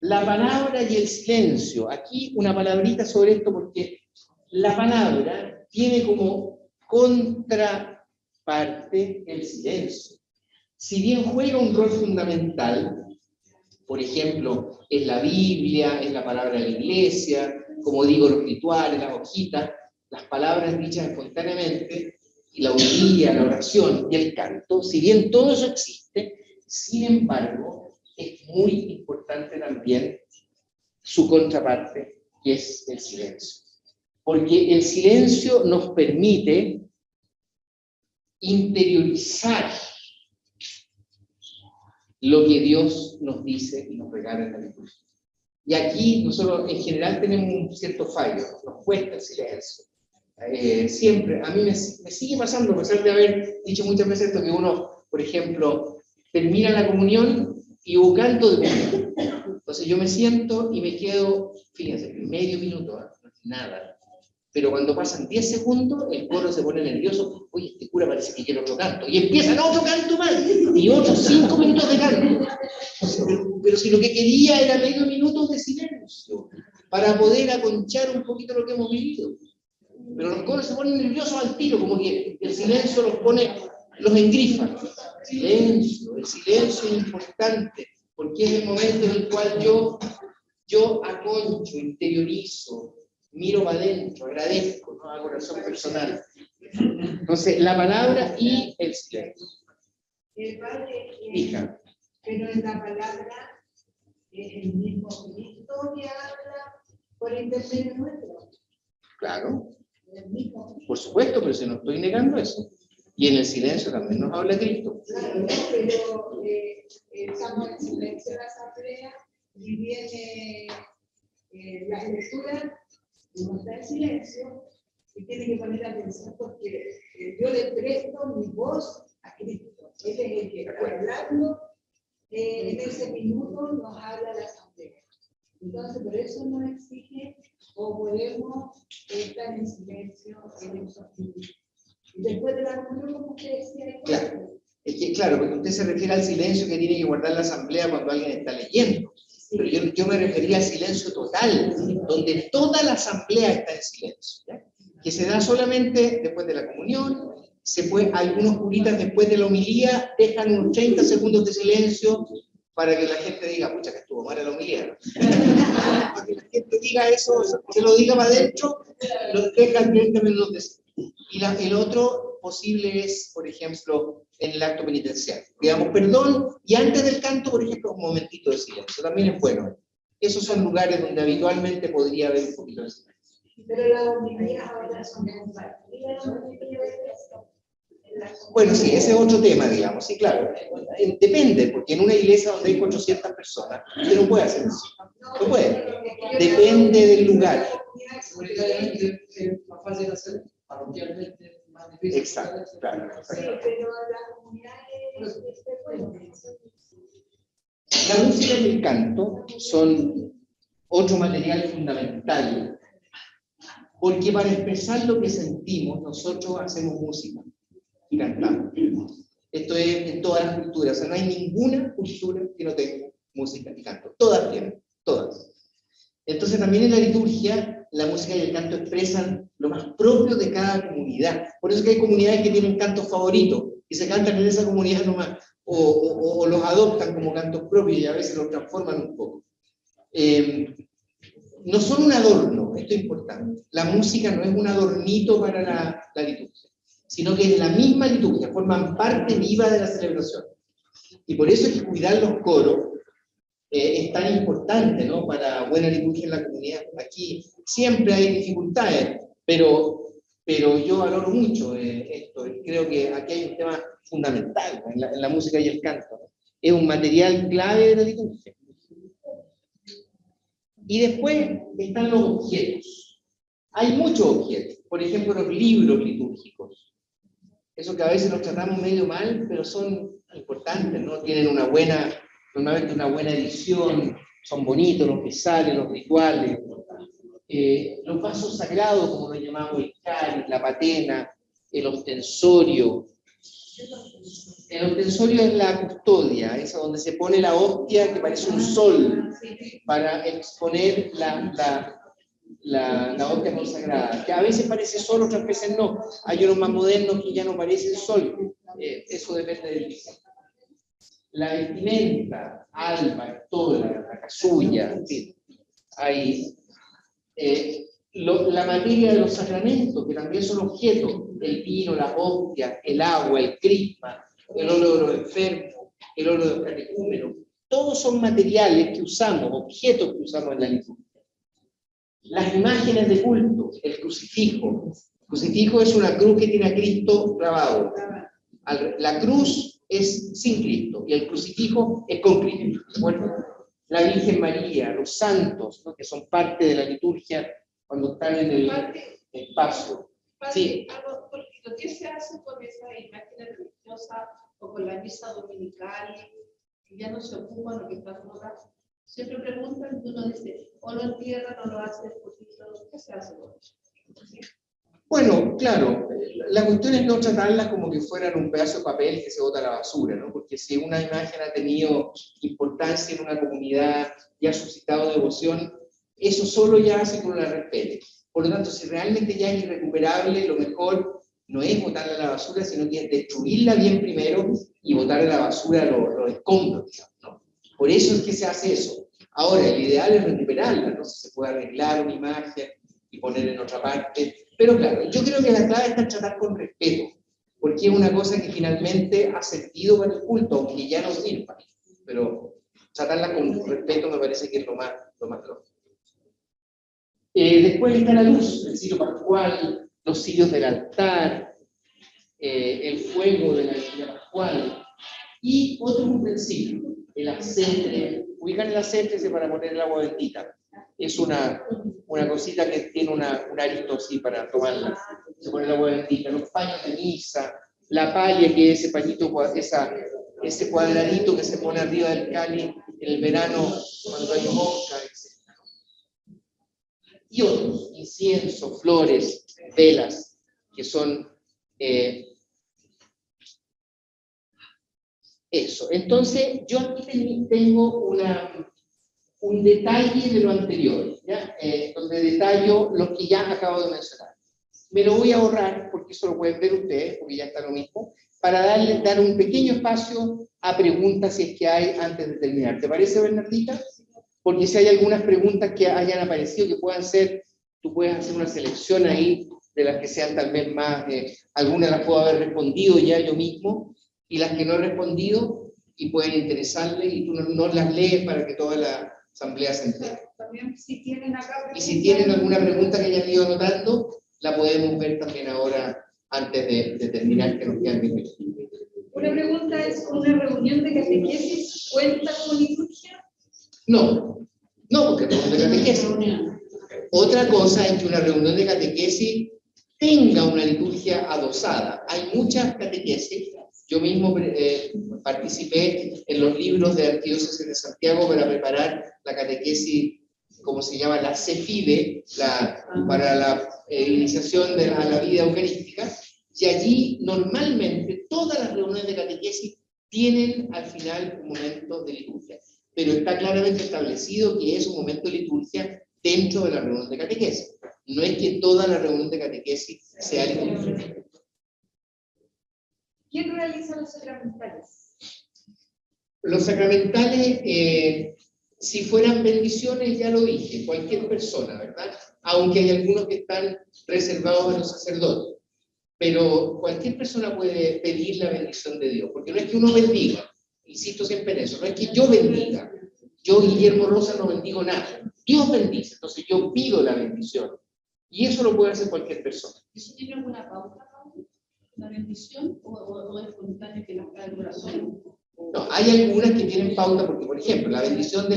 La palabra y el silencio. Aquí una palabrita sobre esto porque la palabra tiene como contraparte el silencio. Si bien juega un rol fundamental, por ejemplo, en la Biblia, en la palabra de la iglesia, como digo, los rituales, las hojitas, las palabras dichas espontáneamente, y la homilía, la oración y el canto, si bien todo eso existe, sin embargo, es muy importante también su contraparte, que es el silencio. porque el silencio nos permite interiorizar lo que Dios nos dice y nos regala en la liturgia. Y aquí nosotros en general tenemos un cierto fallo, nos cuesta el silencio. Siempre, a mí me sigue pasando, a pesar de haber dicho muchas veces esto, que uno, por ejemplo, termina la comunión y hubo canto de comunión. Entonces yo me siento y me quedo, fíjense, medio minuto, nada. Pero cuando pasan 10 segundos, el coro se pone nervioso. Oye, este cura parece que quiere otro canto. Y empiezan otro canto más. Y otros 5 minutos de canto. Pero si lo que quería era medio minuto de silencio, para poder aconchar un poquito lo que hemos vivido. Pero los coros se ponen nerviosos al tiro, como que el silencio los pone, los engrifa. Silencio, el silencio es importante, porque es el momento en el cual yo aconcho, interiorizo, miro para adentro, agradezco, ¿no? Hago oración personal. Entonces, la palabra y el silencio. Padre, Hija. pero en la palabra es el mismo Cristo que habla por intermedio nuestro. Claro, El mismo. por supuesto, pero si no estoy negando eso. Y en el silencio también nos habla Cristo. Claro, no, pero estamos en silencio en la asamblea y viene la lectura y no está en silencio y tiene que poner atención porque yo le presto mi voz a Cristo. Él es el que está hablando, en ese minuto nos habla la asamblea. Entonces, por eso nos exige o podemos estar en silencio en esos minutos. Y después de la comunión, como usted decía, Claro, es que claro, porque usted se refiere al silencio que tiene que guardar la asamblea cuando alguien está leyendo. Pero yo me refería al silencio total, donde toda la asamblea está en silencio, ¿ya? Que se da solamente después de la comunión. Algunos curitas después de la homilía dejan unos 30 segundos de silencio para que la gente diga, pucha, que estuvo mala la homilía. Para que la gente diga eso, que lo diga para adentro, lo dejan 30 minutos de silencio. Y el otro posible es, por ejemplo, en el acto penitencial. Digamos perdón, y antes del canto, por ejemplo, un momentito de silencio. También es bueno. Esos son lugares donde habitualmente podría haber un poquito de silencio. pero las homilías ahora son compartidas. Bueno, sí, ese es otro tema, digamos. Sí, claro. Depende, porque en una iglesia donde hay 400 personas, usted no puede hacer eso. No puede. Depende del lugar. Es más fácil hacer parroquialmente, más difícil. Exacto, claro. Sí, pero la comunidad es bueno. La música y el canto son otro material fundamental, porque para expresar lo que sentimos, nosotros hacemos música y cantamos. Esto es en todas las culturas, o sea, no hay ninguna cultura que no tenga música y canto. Todas tienen, todas. Entonces también en la liturgia, la música y el canto expresan lo más propio de cada comunidad. Por eso es que hay comunidades que tienen cantos favoritos, y se cantan en esa comunidad nomás, o los adoptan como cantos propios y a veces los transforman un poco. No son un adorno, esto es importante. La música no es un adornito para la liturgia, sino que es la misma liturgia, forman parte viva de la celebración. Y por eso es que cuidar los coros es tan importante, ¿no? Para buena liturgia en la comunidad. Aquí siempre hay dificultades, pero yo valoro mucho esto, y creo que aquí hay un tema fundamental en la música y el canto, ¿no? Es un material clave de la liturgia. Y después están los objetos. Hay muchos objetos, por ejemplo los libros litúrgicos. Eso que a veces los tratamos medio mal, pero son importantes, ¿no? Tienen normalmente una buena edición, son bonitos los que salen, los rituales. Los vasos sagrados, como lo llamamos, el cáliz, la patena, el ostensorio. El ostensorio es la custodia, esa donde se pone la hostia que parece un sol para exponer la hostia consagrada, que a veces parece sol, otras veces no. Hay unos más modernos que ya no parecen sol. Eso depende del diseño. La vestimenta, alba, estola, la casulla, en fin. Hay la materia de los sacramentos, que también son objetos, el vino, la hostia, el agua, el crisma, el óleo de los enfermos, el óleo de los catecúmenos, todos son materiales que usamos, objetos que usamos en la liturgia. Las imágenes de culto, el crucifijo. El crucifijo es una cruz que tiene a Cristo clavado. La cruz es sin Cristo y el crucifijo es con Cristo. ¿De acuerdo? La Virgen María, los santos, ¿no? Que son parte de la liturgia cuando están en el espacio. Sí. Algo, porque lo que se hace con esa imagen religiosa o con la misa dominical, que ya no se ocupa lo que está ahora, siempre preguntan y uno dice, o lo entierran o lo hacen poquito, ¿qué se hace con eso? Bueno, claro, la cuestión es no tratarlas como que fueran un pedazo de papel que se bota a la basura, ¿no? Porque si una imagen ha tenido importancia en una comunidad y ha suscitado devoción, eso solo ya hace que uno la respete. Por lo tanto, si realmente ya es irrecuperable, lo mejor no es botarla a la basura, sino que es destruirla bien primero y botar a la basura los escombros, digamos, ¿no? Por eso es que se hace eso. Ahora, el ideal es recuperarla, ¿no? Si se puede arreglar una imagen y poner en otra parte. Pero claro, yo creo que la clave está en tratar con respeto, porque es una cosa que finalmente ha sentido para el culto, aunque ya no sirva. Pero tratarla con respeto me parece que es lo más lógico. Después está la luz, el cirio pascual, los cirios del altar, el fuego de la vigilia pascual y otros utensilios, el aceite. Ubican el aceite para poner el agua bendita. Es una cosita que tiene un arito así para tomarla. Se pone el agua bendita, los paños de misa, la palla, que es ese pañito, ese cuadradito que se pone arriba del cáliz en el verano cuando hay mosca, etc. Y otros, incienso, flores, velas, que son eso. Entonces, yo aquí tengo un detalle de lo anterior, ¿ya? Donde detallo lo que ya acabo de mencionar. Me lo voy a ahorrar, porque eso lo pueden ver ustedes, porque ya está lo mismo, para dar un pequeño espacio a preguntas si es que hay antes de terminar. ¿Te parece, Bernardita? Porque si hay algunas preguntas que hayan aparecido, que puedan ser, tú puedes hacer una selección ahí de las que sean tal vez más, algunas las puedo haber respondido ya yo mismo, y las que no he respondido y pueden interesarle, y tú no las lees para que toda la asamblea se entere. También si tienen acá Y si tienen alguna pregunta que hayan ido anotando, la podemos ver también ahora, antes de terminar, que nos quedan 10 minutos. Una pregunta es, ¿una reunión de catequesis cuenta como liturgia? No, porque reunión de catequesis. Otra cosa es que una reunión de catequesis tenga una liturgia adosada. Hay muchas catequesis. Yo mismo participé en los libros de Arquidiócesis de Santiago para preparar la catequesis, como se llama, la CEFIDE, para la iniciación a la vida eucarística, y allí normalmente todas las reuniones de catequesis tienen al final un momento de liturgia, pero está claramente establecido que es un momento de liturgia dentro de la reunión de catequesis. No es que toda la reunión de catequesis sea liturgia. ¿Quién realiza los sacramentales? Los sacramentales, si fueran bendiciones, ya lo dije, cualquier persona, ¿verdad? Aunque hay algunos que están reservados a los sacerdotes. Pero cualquier persona puede pedir la bendición de Dios, porque no es que uno bendiga, insisto siempre en eso, no es que yo bendiga. Yo, Guillermo Rosa, no bendigo nada. Dios bendice, entonces yo pido la bendición. Y eso lo puede hacer cualquier persona. ¿Eso tiene alguna pauta, la bendición, o es espontáneo que nos cae el corazón? No, hay algunas que tienen pauta, porque, por ejemplo, la bendición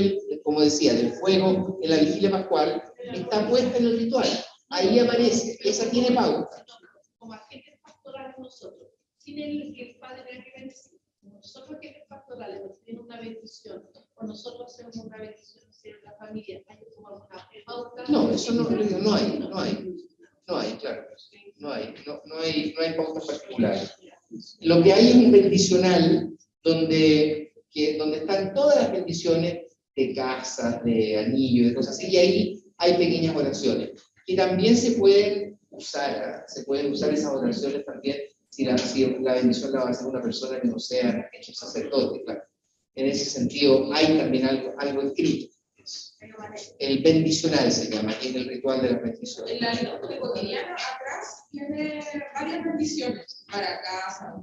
como decía, del fuego en la vigilia pascual está puesta en el ritual. Ahí aparece, esa tiene pauta. Como agentes pastorales nosotros, sin el padre que bendecir. Nosotros agentes pastorales nos tienen una bendición, o nosotros hacemos una bendición hacia la familia, ¿hay como alguna pauta? No, eso no hay, claro. No hay pautas particulares. Lo que hay es un bendicional donde están todas las bendiciones de casas, de anillos, de cosas así, y ahí hay pequeñas oraciones. Y también se pueden usar esas oraciones también si la bendición la va a hacer una persona que no sea un sacerdote, claro. En ese sentido, hay también algo escrito. El bendicional se llama, que es el ritual de las bendiciones. En la liturgia cotidiana, atrás, tiene varias bendiciones para casa,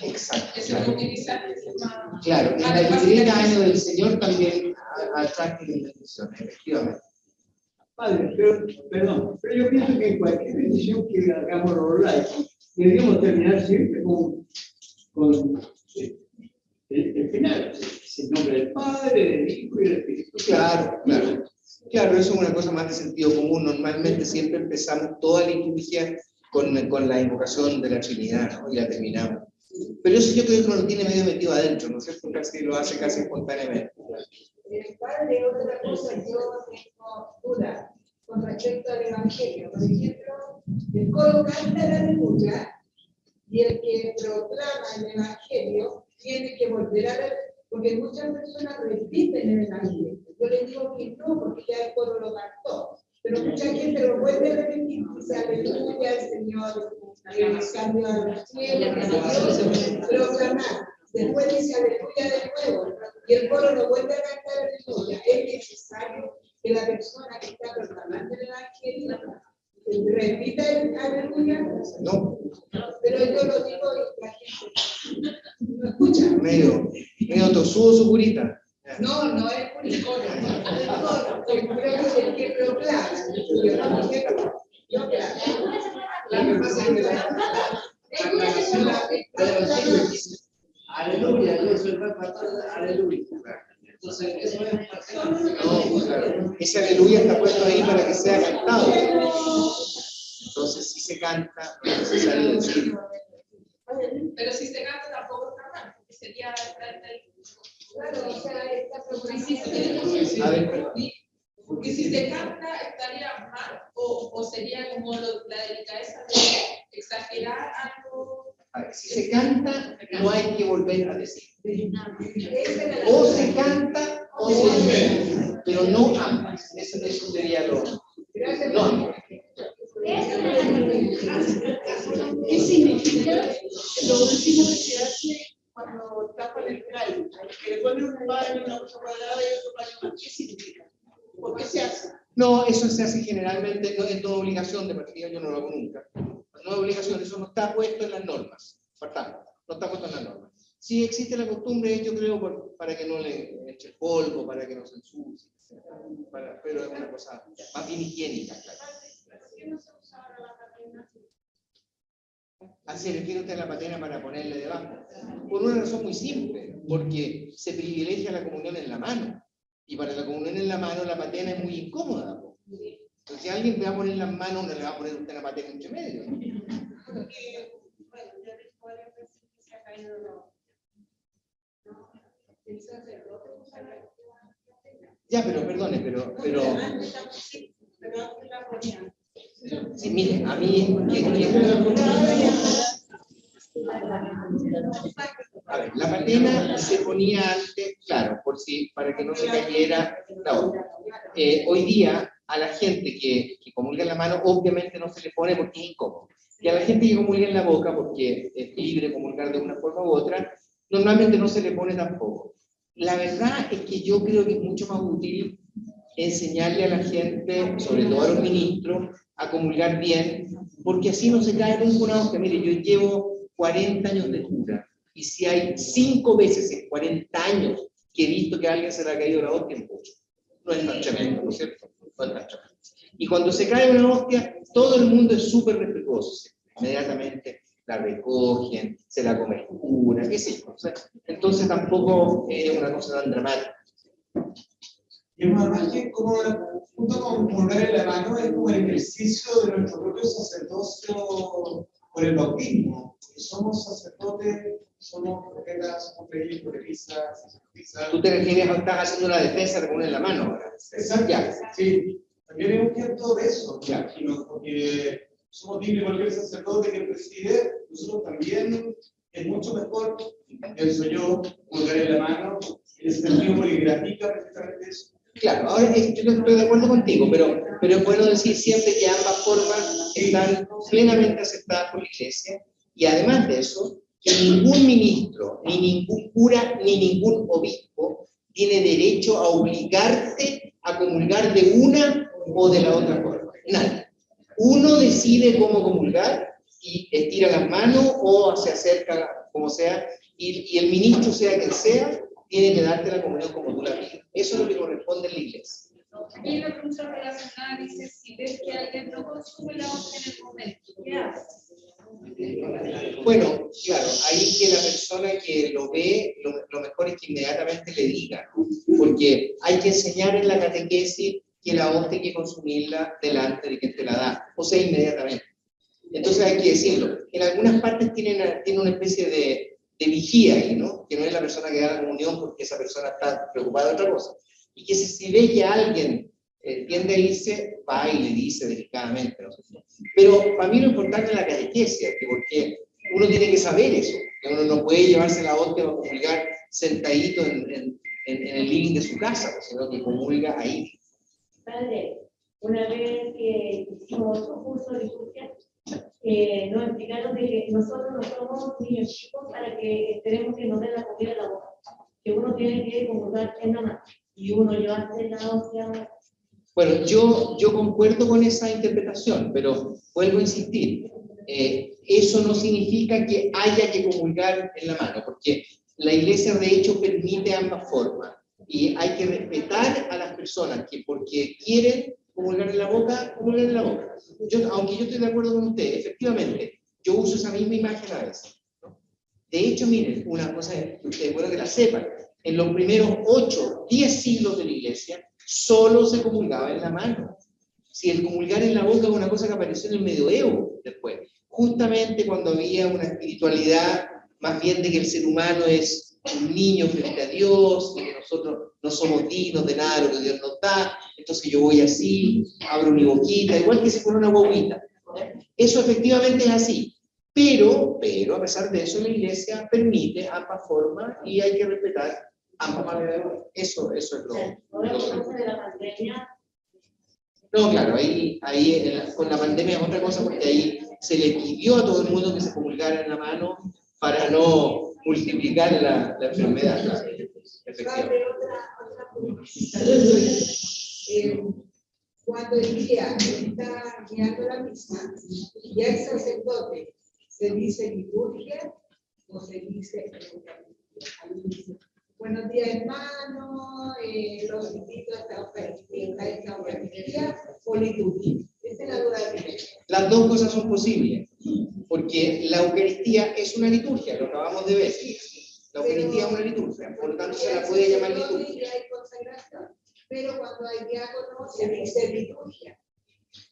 exacto, que se claro. utilizan. Claro, en la liturgia Año del Señor también atrás tienen bendiciones, efectivamente. Padre, pero yo pienso que en cualquier decisión que hagamos los laicos, deberíamos terminar siempre con el final, es el nombre del Padre, del Hijo y del Espíritu. Claro, claro. Claro, eso es una cosa más de sentido común. Normalmente siempre empezamos toda la liturgia con la invocación de la Trinidad, ¿no? Y la terminamos. Pero eso yo creo que uno lo tiene medio metido adentro, ¿no es cierto? Casi lo hace casi espontáneamente. Padre, otra cosa, yo tengo duda con respecto al Evangelio. Por ejemplo, el coro canta la aleluya y el que proclama el Evangelio tiene que volver a ver, porque muchas personas repiten el Evangelio. Yo les digo que no, porque ya el coro lo cantó. Pero mucha gente lo vuelve a repetir, dice aleluya, el Señor cambió al cielo, proclamar. Después dice aleluya de nuevo, y el coro lo vuelve a cantar aleluya. Es necesario que la persona que está proclamando el Evangelio repita el aleluya. No. Pero yo lo digo y la gente no escucha. Medio tosudo su curita. No, no es por el coro. El coro es el que proclama. Yo Aleluya, yo soy el gran pastor, aleluya. Entonces, eso es No, claro. Ese aleluya está puesto ahí para que sea cantado. Entonces, si se canta, no es necesario decirlo. Pero si se canta tampoco está mal, porque sería claro, o sea, esta A ver, perdón. porque si se canta estaría mal, o sería como la delicadeza de exagerar algo. A ver, si se canta, no hay que volver a decir. O se canta o se dice, pero no ambas. Eso sería lo. No ambas. ¿Qué significa lo último que se hace cuando tapan el cáliz? Que le ponen un baño, una cosa cuadrada y otro baño más. ¿Qué significa? ¿Por qué se hace? No, eso se hace generalmente, no es toda obligación de partida, yo no lo hago nunca. No es obligación, eso no está puesto en las normas. Partamos, no está puesto en las normas. Sí existe la costumbre, yo creo, para que no le eche polvo, para que no se ensucie, pero es una cosa más bien higiénica, claro. ¿Se refiere usted a la patena para ponerle debajo? Por una razón muy simple, porque se privilegia la comunión en la mano. Y para la comunión en la mano, la patena es muy incómoda. Entonces, si alguien te va a poner las manos, no le va a poner usted la patena entre medio. Porque, bueno, ya después de que se ha caído el sacerdote. Ya, pero perdone, pero sí, mire, a mí, a ver, la patena se ponía antes, claro, para que no se cayera la otra. Hoy día, a la gente que comulga en la mano, obviamente no se le pone porque es incómodo. Y a la gente que comulga en la boca, porque es libre comulgar de una forma u otra, normalmente no se le pone tampoco. La verdad es que yo creo que es mucho más útil enseñarle a la gente, sobre todo a los ministros, a comulgar bien, porque así no se cae nunca una hostia. Mire, yo llevo 40 años de cura, y si hay 5 veces en 40 años que he visto que a alguien se le ha caído la hostia, en mucho. No es tan tremendo, ¿no es cierto? No es tan tremendo. Y cuando se cae una hostia, todo el mundo es súper respetuoso. Inmediatamente la recogen, se la come el cura, qué sé yo. Entonces tampoco es una cosa tan dramática. Y además que como junto con comulgar en la mano es como el ejercicio de nuestro propio sacerdocio por el bautismo. Somos sacerdotes, somos profetas, somos reyes, profetas, sacerdotisas. ¿Tú te refieres a estás haciendo la defensa de poner la mano ahora? Exacto, Ya. Sí. También es un cierto de eso, Ya. imagino, porque somos libres cualquier sacerdote que preside, nosotros también es mucho mejor, pienso yo, comulgar en la mano, en ese sentido porque grafica precisamente eso. Claro, ahora yo estoy de acuerdo contigo, pero es bueno decir siempre que ambas formas están plenamente aceptadas por la Iglesia, y además de eso, que ningún ministro, ni ningún cura, ni ningún obispo tiene derecho a obligarte a comulgar de una o de la otra forma. Nadie. Uno decide cómo comulgar y estira las manos o se acerca, como sea, y el ministro, sea quien sea, tiene que darte la comunión como tú la pides. Eso es lo que corresponde en la Iglesia. Y una pregunta relacionada dice, si ves que alguien no consume la hostia en el momento, ¿qué haces? Bueno, claro, ahí que la persona que lo ve, lo mejor es que inmediatamente le diga, ¿no? Porque hay que enseñar en la catequesis que la hostia hay que consumirla delante de quien te la da, o sea, inmediatamente. Entonces hay que decirlo. En algunas partes tiene una especie de vigía ahí, ¿no? Que no es la persona que da la comunión porque esa persona está preocupada de otra cosa. Y que si ve que alguien tiende a irse, va y le dice delicadamente, ¿no? Pero para mí lo importante es la catequesis, porque uno tiene que saber eso, que uno no puede llevarse la hostia para comulgar sentadito en el living de su casa, sino que comulga ahí. Padre, una vez que hicimos otro curso de liturgia, nos explicaron de que nosotros no somos niños chicos para que esperemos que nos den la comida en la boca, que uno tiene que comulgar en la mano y uno llevarse la hostia. Bueno, yo concuerdo con esa interpretación, pero vuelvo a insistir, eso no significa que haya que comulgar en la mano, porque la Iglesia de hecho permite ambas formas, y hay que respetar a las personas que porque quieren comulgar en la boca, comulgar en la boca. Aunque yo estoy de acuerdo con usted, efectivamente, yo uso esa misma imagen a veces, ¿no? De hecho, miren, una cosa que ustedes, bueno que la sepan, en los primeros 8, 10 siglos de la Iglesia, solo se comulgaba en la mano. Si el comulgar en la boca es una cosa que apareció en el medioevo después, justamente cuando había una espiritualidad más bien de que el ser humano es un niño frente a Dios, y que nosotros no somos dignos de nada de lo que Dios nos da, entonces yo voy así, abro mi boquita, igual que si fuera una guaguita. Eso efectivamente es así, pero a pesar de eso la Iglesia permite ambas formas y hay que respetar ambas maneras de ver. Eso es lo de la pandemia. No, claro, ahí con la pandemia es otra cosa, porque ahí se le pidió a todo el mundo que se comulgara en la mano para no multiplicar la enfermedad. Claro. Efectivamente. Otra publicidad. Cuando el guía está guiando la misa, ya el sacerdote se dice liturgia o se dice Eucaristía. Buenos días, hermano, los invito a esta Eucaristía o liturgia. Esa es la duda de Las dos cosas son posibles, porque la Eucaristía es una liturgia, lo acabamos de ver. La Eucaristía es una liturgia, por lo tanto se la puede llamar liturgia. Pero cuando hay diácono se dice liturgia.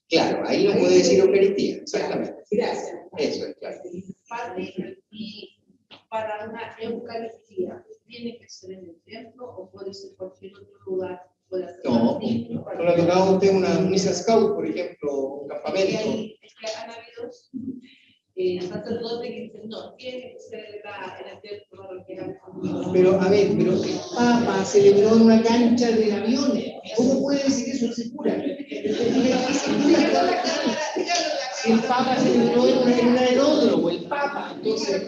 Claro, ahí no puede decir Eucaristía, exactamente. Gracias. Eso es claro. Padre, y para una Eucaristía, ¿tiene que ser en el templo o puede ser cualquier otro lugar? No, no le ha tocado a usted una misa scout, por ejemplo, un campamento. Es que han habido sacerdotes que dicen, no, tiene que ser en el templo. Pero, a ver, pero el Papa celebró en una cancha de aviones. ¿Cómo puede decir eso? Se cura. El Papa celebró en un aeródromo, el Papa. Entonces,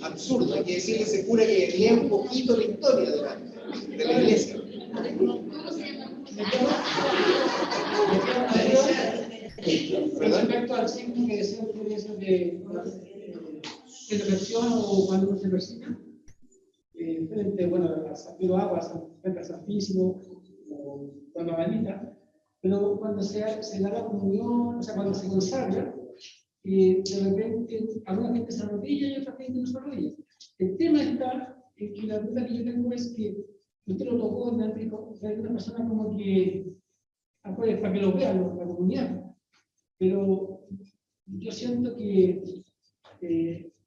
absurdo, hay que decirle se cura que lea un poquito la historia de la Iglesia. Respecto al signo que decía de reversión o cuando uno se persigna, frente, bueno, a San Pedro Aguas, frente a San Físimo, o cuando Amanita, pero cuando se da la comunión, o sea, cuando se consagra, de repente alguna gente se arrodilla y otra gente no se arrodilla. El tema está en que la duda que yo tengo es que usted lo tocó en una persona como que, para que lo vean la comunidad, pero yo siento que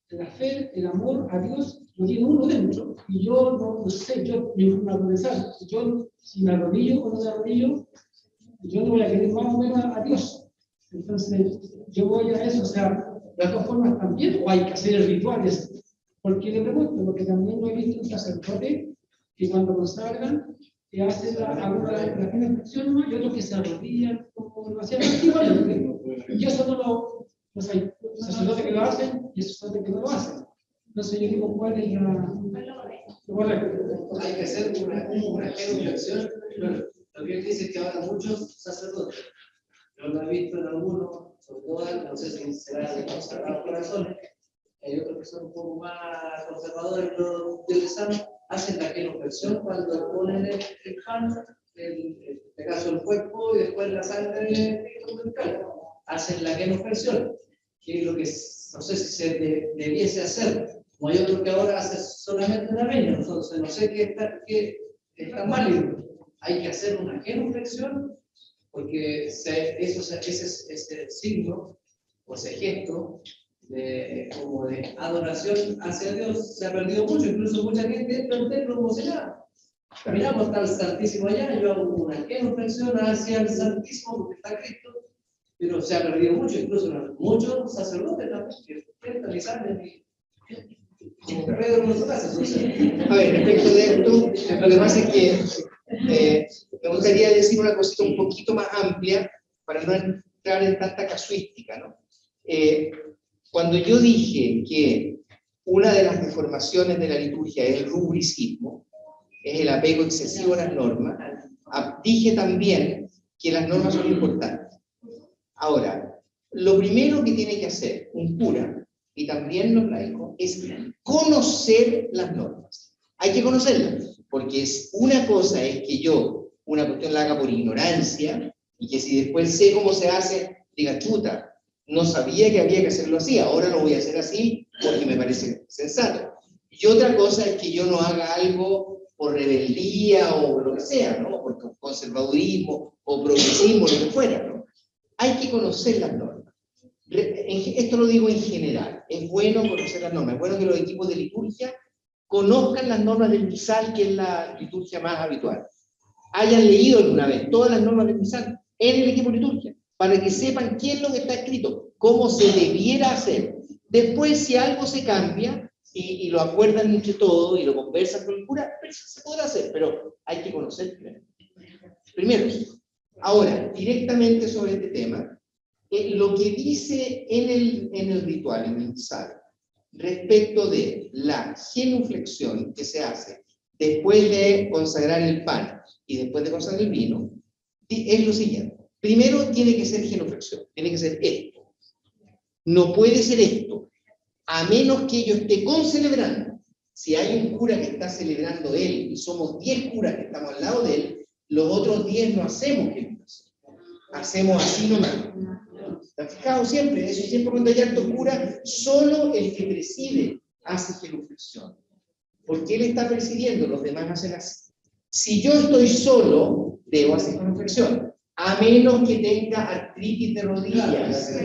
la fe, el amor a Dios lo tiene uno dentro, y yo no sé, yo mi forma de pensar, yo si me arrodillo o no me arrodillo, yo no voy a querer más o menos a Dios. Entonces, yo voy a eso, o sea, las dos formas también, o hay que hacer rituales. Porque le pregunto, porque también no he visto un sacerdote que cuando consagran, que hace la reflexión, y otros que se arrodillan, como lo hacían antiguamente. Y eso no lo, pues hay sacerdotes que lo hacen y sacerdotes que no lo hacen. Entonces yo digo, ¿cuál es lo correcto? Hay que hacer una reflexión. Bueno, lo que él dice es que ahora muchos sacerdotes, yo lo he visto en algunos, sobre todo, no sé si será de consagrados corazones, hay otros que son un poco más conservadores, los diocesanos, hacen la genuflexión cuando ponen el pan, en este caso el cuerpo, y después la sangre dominical. Hacen la genuflexión, que es lo que no sé si se debiese hacer. Como yo creo que ahora hace solamente una venia, entonces no sé qué está válido. Hay que hacer una genuflexión, porque ese signo, o ese gesto, como de adoración hacia Dios, se ha perdido mucho. Incluso mucha gente entra al templo como si nada. Miramos, está el Santísimo allá, yo hago una genuflexión hacia el Santísimo porque está Cristo, pero se ha perdido mucho. Incluso muchos sacerdotes también que entran y salen como Pedro en su casa. A ver, respecto de esto, lo que pasa es que me gustaría decir una cosita un poquito más amplia para no entrar en tanta casuística, ¿no? Cuando yo dije que una de las deformaciones de la liturgia es el rubricismo, es el apego excesivo a las normas, dije también que las normas son importantes. Ahora, lo primero que tiene que hacer un cura, y también los laicos, es conocer las normas. Hay que conocerlas, porque una cosa es que yo una cuestión la haga por ignorancia, y que si después sé cómo se hace, diga, chuta, no sabía que había que hacerlo así, ahora lo voy a hacer así porque me parece sensato. Y otra cosa es que yo no haga algo por rebeldía o lo que sea, ¿no? Por conservadurismo o progresismo, lo que fuera, ¿no? Hay que conocer las normas. Esto lo digo en general. Es bueno conocer las normas. Es bueno que los equipos de liturgia conozcan las normas del misal, que es la liturgia más habitual. Hayan leído alguna vez todas las normas del misal en el equipo de liturgia, para que sepan qué es lo que está escrito, cómo se debiera hacer. Después, si algo se cambia, y lo acuerdan entre todos, y lo conversan con el cura, se podrá hacer, pero hay que conocer primero eso. Ahora, directamente sobre este tema, lo que dice en el ritual, en el misal, respecto de la genuflexión que se hace después de consagrar el pan y después de consagrar el vino, es lo siguiente. Primero tiene que ser genuflexión, tiene que ser esto. No puede ser esto, a menos que yo esté concelebrando. Si hay un cura que está celebrando él y somos 10 curas que estamos al lado de él, los otros 10 no hacemos genuflexión. Hacemos así nomás. ¿Están fijados siempre? Eso siempre cuando hay harto cura, solo el que preside hace genuflexión. Porque él está presidiendo, los demás hacen así. Si yo estoy solo, debo hacer genuflexión. A menos que tenga artritis de rodillas,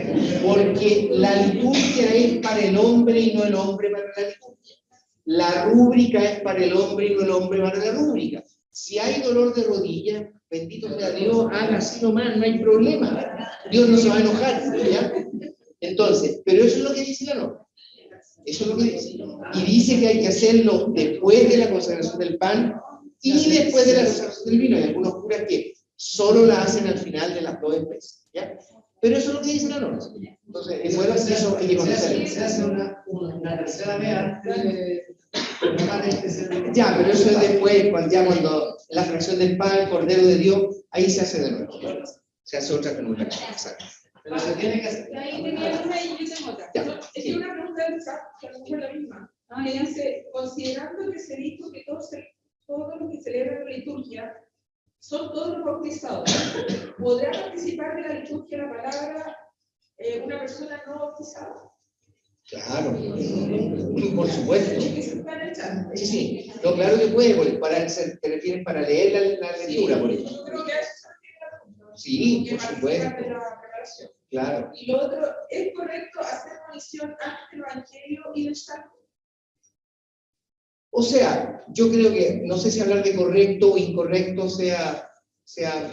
porque la liturgia es para el hombre y no el hombre para la liturgia. La rúbrica es para el hombre y no el hombre para la rúbrica. Si hay dolor de rodilla, bendito sea Dios, haga así nomás, no hay problema. Dios no se va a enojar, ¿ya? Entonces, pero eso es lo que dice la norma. Eso es lo que dice. Y dice que hay que hacerlo después de la consagración del pan y después de la consagración del vino. Hay algunos curas que solo la hacen al final de las 2 especies, ¿ya? Pero eso es lo que dice la norma. Entonces, bueno, eso hay que conocerlo. Se hace una tercera vez antes de ya, pero eso es después, cuando la fracción del pan, el Cordero de Dios, ahí se hace de nuevo. Se hace otra genuflexión. Pero se tiene que hacer. Ahí tenía una y yo tengo otra. Es que una pregunta del chat, que a lo mejor es la misma. Que dice, considerando que se dijo que todos los que celebran la liturgia son todos los bautizados, ¿podrá participar de la liturgia la palabra una persona no bautizada? Claro, por supuesto. Sí, sí. No, claro que puede, te refieres para leer la lectura, por ejemplo. Yo creo que a eso se refiere la pregunta. Sí, por supuesto. De la preparación. Claro. Y lo otro, ¿es correcto hacer munición antes del Evangelio y del Salmo? O sea, yo creo que, no sé si hablar de correcto o incorrecto sea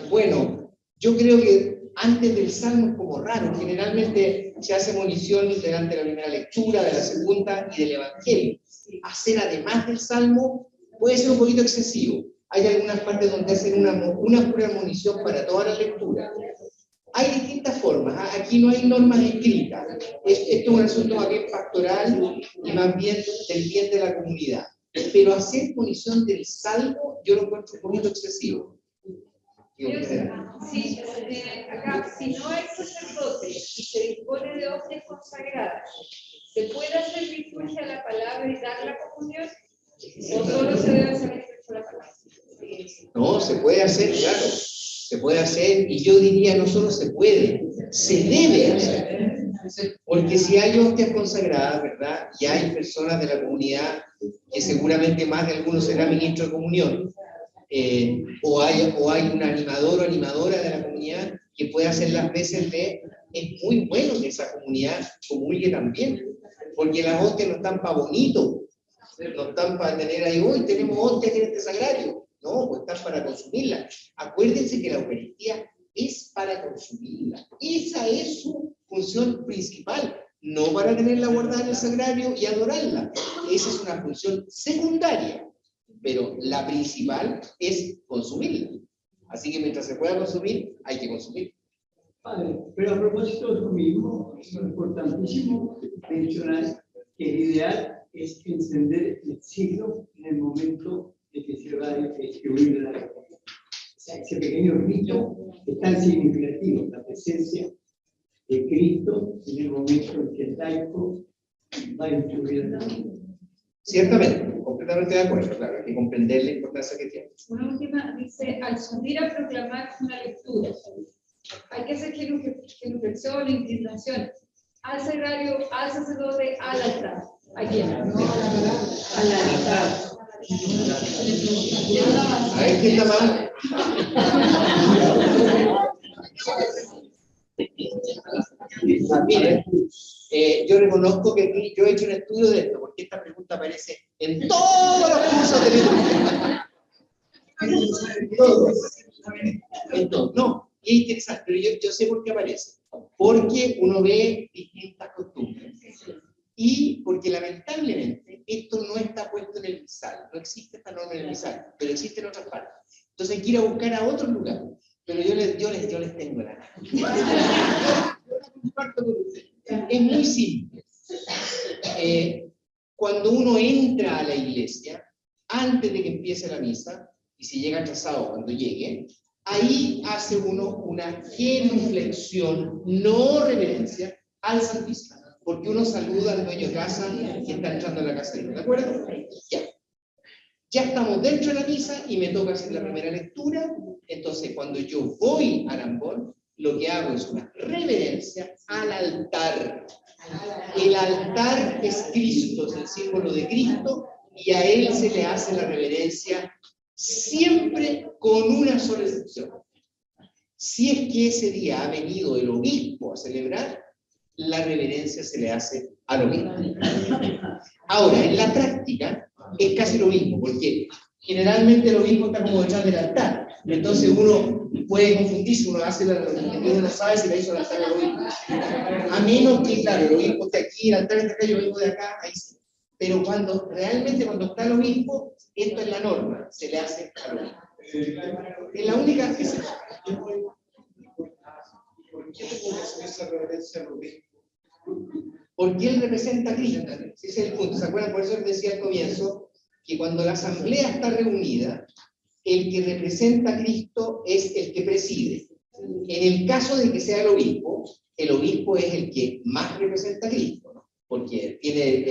bueno. Yo creo que antes del Salmo es como raro. Generalmente se hace munición delante de la primera lectura, de la segunda y del Evangelio. Hacer además del Salmo puede ser un poquito excesivo. Hay algunas partes donde hacen una pura munición para toda la lectura. Hay distintas formas. Aquí no hay normas escritas. Esto es un asunto más bien pastoral y más bien del bien de la comunidad. Pero hacer munición del Salmo yo lo encuentro un poquito excesivo. Sí, acá, si no hay sacerdote y se dispone de hostias consagradas, ¿se puede hacer liturgia a la palabra y dar la comunión? O solo se debe hacer por la palabra. No, se puede hacer, claro. Se puede hacer, y yo diría no solo se puede, se debe hacer. Porque si hay hostias consagradas, ¿verdad? Y hay personas de la comunidad, que seguramente más de algunos será ministro de comunión, o hay un animador o animadora de la comunidad que puede hacer las veces de, es muy bueno que esa comunidad comulgue también, porque las hostias no están para bonito, no están para tener ahí, hoy tenemos hostias en este sagrario, no, pues están para consumirla. Acuérdense que la Eucaristía es para consumirla, esa es su función principal, no para tenerla guardada en el sagrario y adorarla, esa es una función secundaria, pero la principal es consumirla. Así que mientras se pueda consumir, hay que consumir. Padre, pero a propósito de eso mismo, es importantísimo mencionar que el ideal es encender el siglo en el momento de que se va a distribuir la Eucaristía. O sea, ese pequeño rito es tan significativo, la presencia de Cristo en el momento en que el laico va a distribuir la Eucaristía. Ciertamente, completamente de acuerdo, claro, hay que comprender la importancia que tiene. Una última dice, al subir a proclamar una lectura, hay que hacer genuflexión, inclinación, al sagrario, al sacerdote, al altar. ¿A quién? No, al altar. A ver quién está mal. Miren, yo reconozco que aquí yo he hecho un estudio de esto, porque esta pregunta aparece en todos los cursos de literatura. Entonces, no, y es interesante, pero yo sé por qué aparece. Porque uno ve distintas costumbres. Y porque lamentablemente esto no está puesto en el misal, no existe esta norma en el misal, pero existe en otras partes. Entonces hay que ir a buscar a otros lugares. Pero yo les tengo la es muy simple. Cuando uno entra a la iglesia, antes de que empiece la misa, y si llega atrasado cuando llegue, ahí hace uno una genuflexión, no reverencia, al Santísimo. Porque uno saluda al dueño de casa que está entrando a la casa de uno, ¿de acuerdo? Ya estamos dentro de la misa y me toca hacer la primera lectura. Entonces, cuando yo voy al ambón, lo que hago es una reverencia al altar. El altar es Cristo, es el símbolo de Cristo, y a él se le hace la reverencia siempre con una sola excepción. Si es que ese día ha venido el obispo a celebrar, la reverencia se le hace al obispo. Ahora, en la práctica, es casi lo mismo, porque generalmente el obispo está como detrás del altar. Entonces uno puede confundirse, uno hace la reverencia, uno no sabe si le hizo el altar al obispo. A menos que, claro, el obispo está aquí, el altar está acá, yo vengo de acá, ahí sí. Pero cuando está el obispo, esto es la norma, se le hace al obispo. Es la única excepción. ¿Por qué tengo que hacer esa reverencia al obispo? Porque él representa a Cristo. Ese es el punto. ¿Se acuerdan? Por eso les decía al comienzo que cuando la asamblea está reunida, el que representa a Cristo es el que preside. En el caso de que sea el obispo es el que más representa a Cristo, ¿no? Porque tiene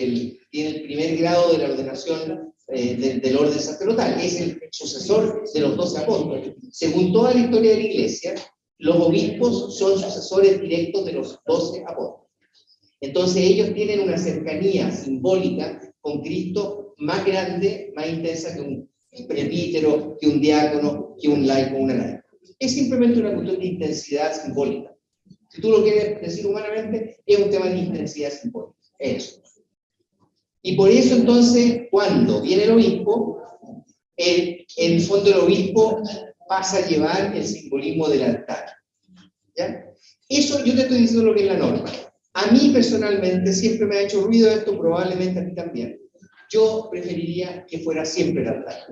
el primer grado de la ordenación del orden sacerdotal, es el sucesor de los 12 apóstoles. Según toda la historia de la Iglesia, los obispos son sucesores directos de los 12 apóstoles. Entonces ellos tienen una cercanía simbólica con Cristo más grande, más intensa que un presbítero, que un diácono, que un laico, una laica. Es simplemente una cuestión de intensidad simbólica. Si tú lo quieres decir humanamente, es un tema de intensidad simbólica. Eso. Y por eso entonces, cuando viene el obispo, en el fondo el obispo pasa a llevar el simbolismo del altar. ¿Ya? Eso yo te estoy diciendo lo que es la norma. A mí personalmente siempre me ha hecho ruido esto, probablemente a ti también. Yo preferiría que fuera siempre el altar.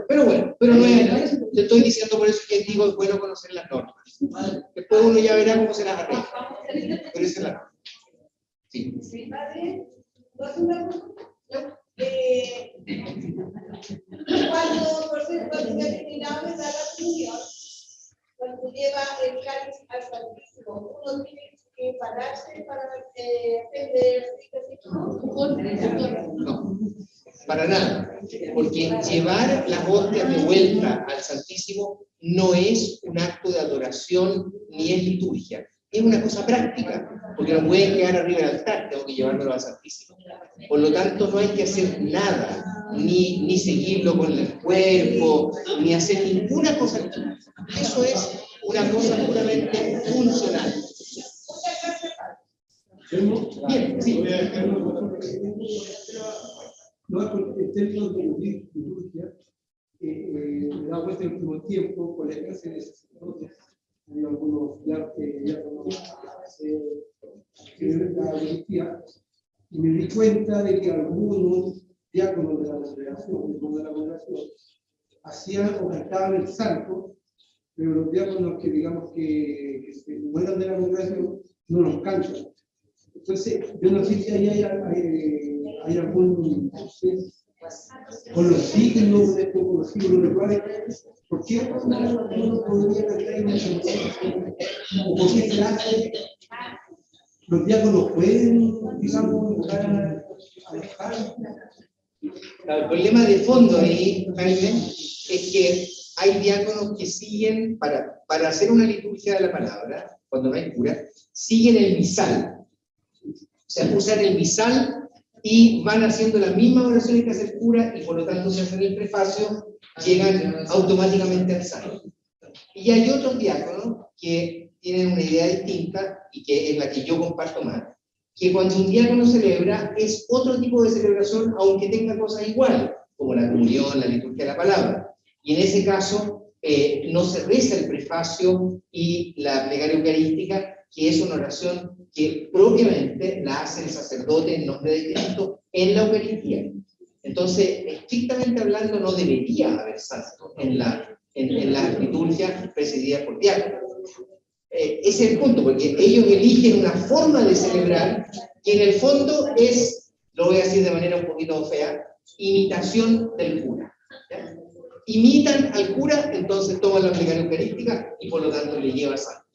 Pero bueno, no es, te estoy diciendo por eso que digo es bueno conocer las normas. Después uno ya verá cómo se las arregla. Pero esa es la norma. Sí. Sí, padre. Cuando, por ejemplo, el terminado de la comunión, cuando lleva el cáliz al Santísimo, uno tiene que pararse para atender, para nada, porque llevar las hostias de vuelta al Santísimo no es un acto de adoración ni es liturgia, es una cosa práctica, porque no pueden quedar arriba del altar, tengo que llevármelo al Santísimo. Por lo tanto, no hay que hacer nada, ni seguirlo con el cuerpo, ni hacer ninguna cosa. Eso es una cosa puramente funcional. Bien, sí. No, en términos de liturgia, me da cuenta en el último tiempo, con la clase de sacerdotes, hay algunos diáconos que la liturgia, y me di cuenta de que algunos diáconos de la congregación, hacían o cantaban el santo, pero los diáconos que digamos que no eran de la congregación, no los cantan. Entonces, yo no sé si hay algún, con los signos de cuáles, ¿por qué no podría cantar en el o por qué se hace? Los diáconos pueden, digamos, buscar a los padres. El problema de fondo ahí, Jaime, es que hay diáconos que siguen, para hacer una liturgia de la palabra, cuando no hay cura, siguen el misal. O sea, usan el misal y van haciendo las mismas oraciones que hace el cura y por lo tanto se hacen el prefacio, llegan automáticamente al salmo. Y hay otros diáconos que tienen una idea distinta y que es la que yo comparto más, que cuando un diácono celebra es otro tipo de celebración aunque tenga cosas iguales, como la comunión, la liturgia de la palabra. Y en ese caso no se reza el prefacio y la plegaria eucarística, que es una oración que propiamente la hace el sacerdote en nombre de Cristo en la Eucaristía. Entonces, estrictamente hablando, no debería haber santo en la liturgia presidida por diáconos. Ese es el punto, porque ellos eligen una forma de celebrar que en el fondo es, lo voy a decir de manera un poquito fea, imitación del cura. ¿Ya? Imitan al cura, entonces toman la plegaria eucarística y por lo tanto le lleva santo.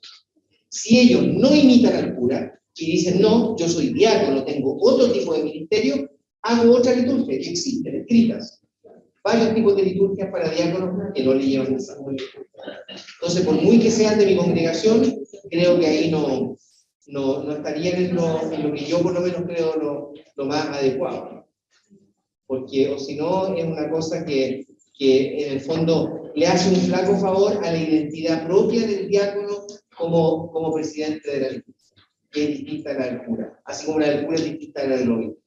Si ellos no imitan al cura y dicen, no, yo soy diácono, tengo otro tipo de ministerio, hago otra liturgia que existen, escritas. Varios tipos de liturgias para diáconos que no le llevan el santo. Entonces, por muy que sean de mi congregación, creo que ahí no estarían en lo que yo por lo menos creo lo más adecuado. Porque, o si no, es una cosa que en el fondo le hace un flaco favor a la identidad propia del diácono como presidente de la liturgia, que es distinta a la del cura, así como la del cura es distinta a la del obispo.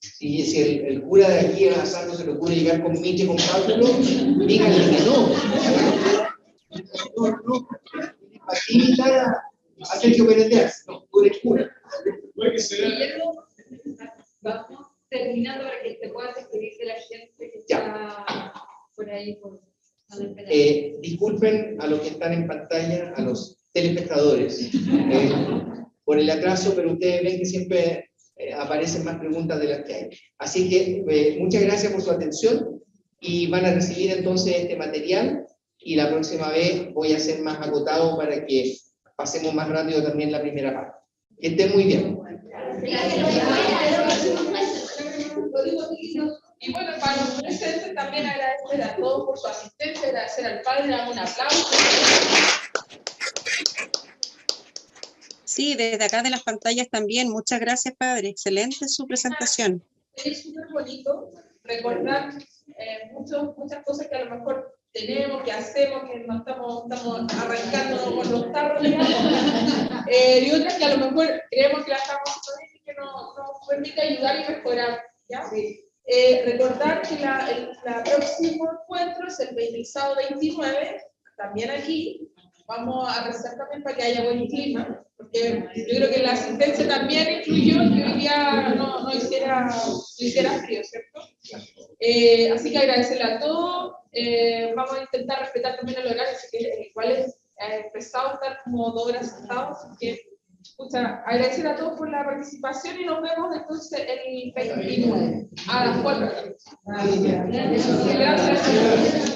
Si el cura de aquí a Santo se le ocurre llegar con Miche, con Pablo, díganle que no. No. Así imitar a Sergio Pérez, no, tú eres cura. Guillermo, vamos terminando para que te puedas despedir de la gente que está por ahí. Disculpen a los que están en pantalla, a los telespectadores, por el atraso, pero ustedes ven que siempre aparecen más preguntas de las que hay. Así que muchas gracias por su atención y van a recibir entonces este material y la próxima vez voy a ser más acotado para que pasemos más rápido también la primera parte. Que estén muy bien. Y bueno, para los presentes también agradecer a todos por su asistencia, agradecer al padre, damos un aplauso. Sí, desde acá de las pantallas también. Muchas gracias, padre. Excelente su presentación. Es súper bonito recordar muchas cosas que a lo mejor tenemos, que hacemos, que no estamos arrancando con los tarros, y otras que a lo mejor creemos que las estamos haciendo bien y que nos permite ayudar y mejorar. ¿Ya? Recordar que el próximo encuentro es el sábado 29, también aquí. Vamos a rezar también para que haya buen clima, porque yo creo que la asistencia también influyó que hoy día no hiciera frío, ¿cierto? Así que agradecerle a todos. Vamos a intentar respetar también el horario, así que igual es pesado estar como 2 horas sentados, así que agradecer a todos por la participación y nos vemos entonces el 29 a las 4. Gracias.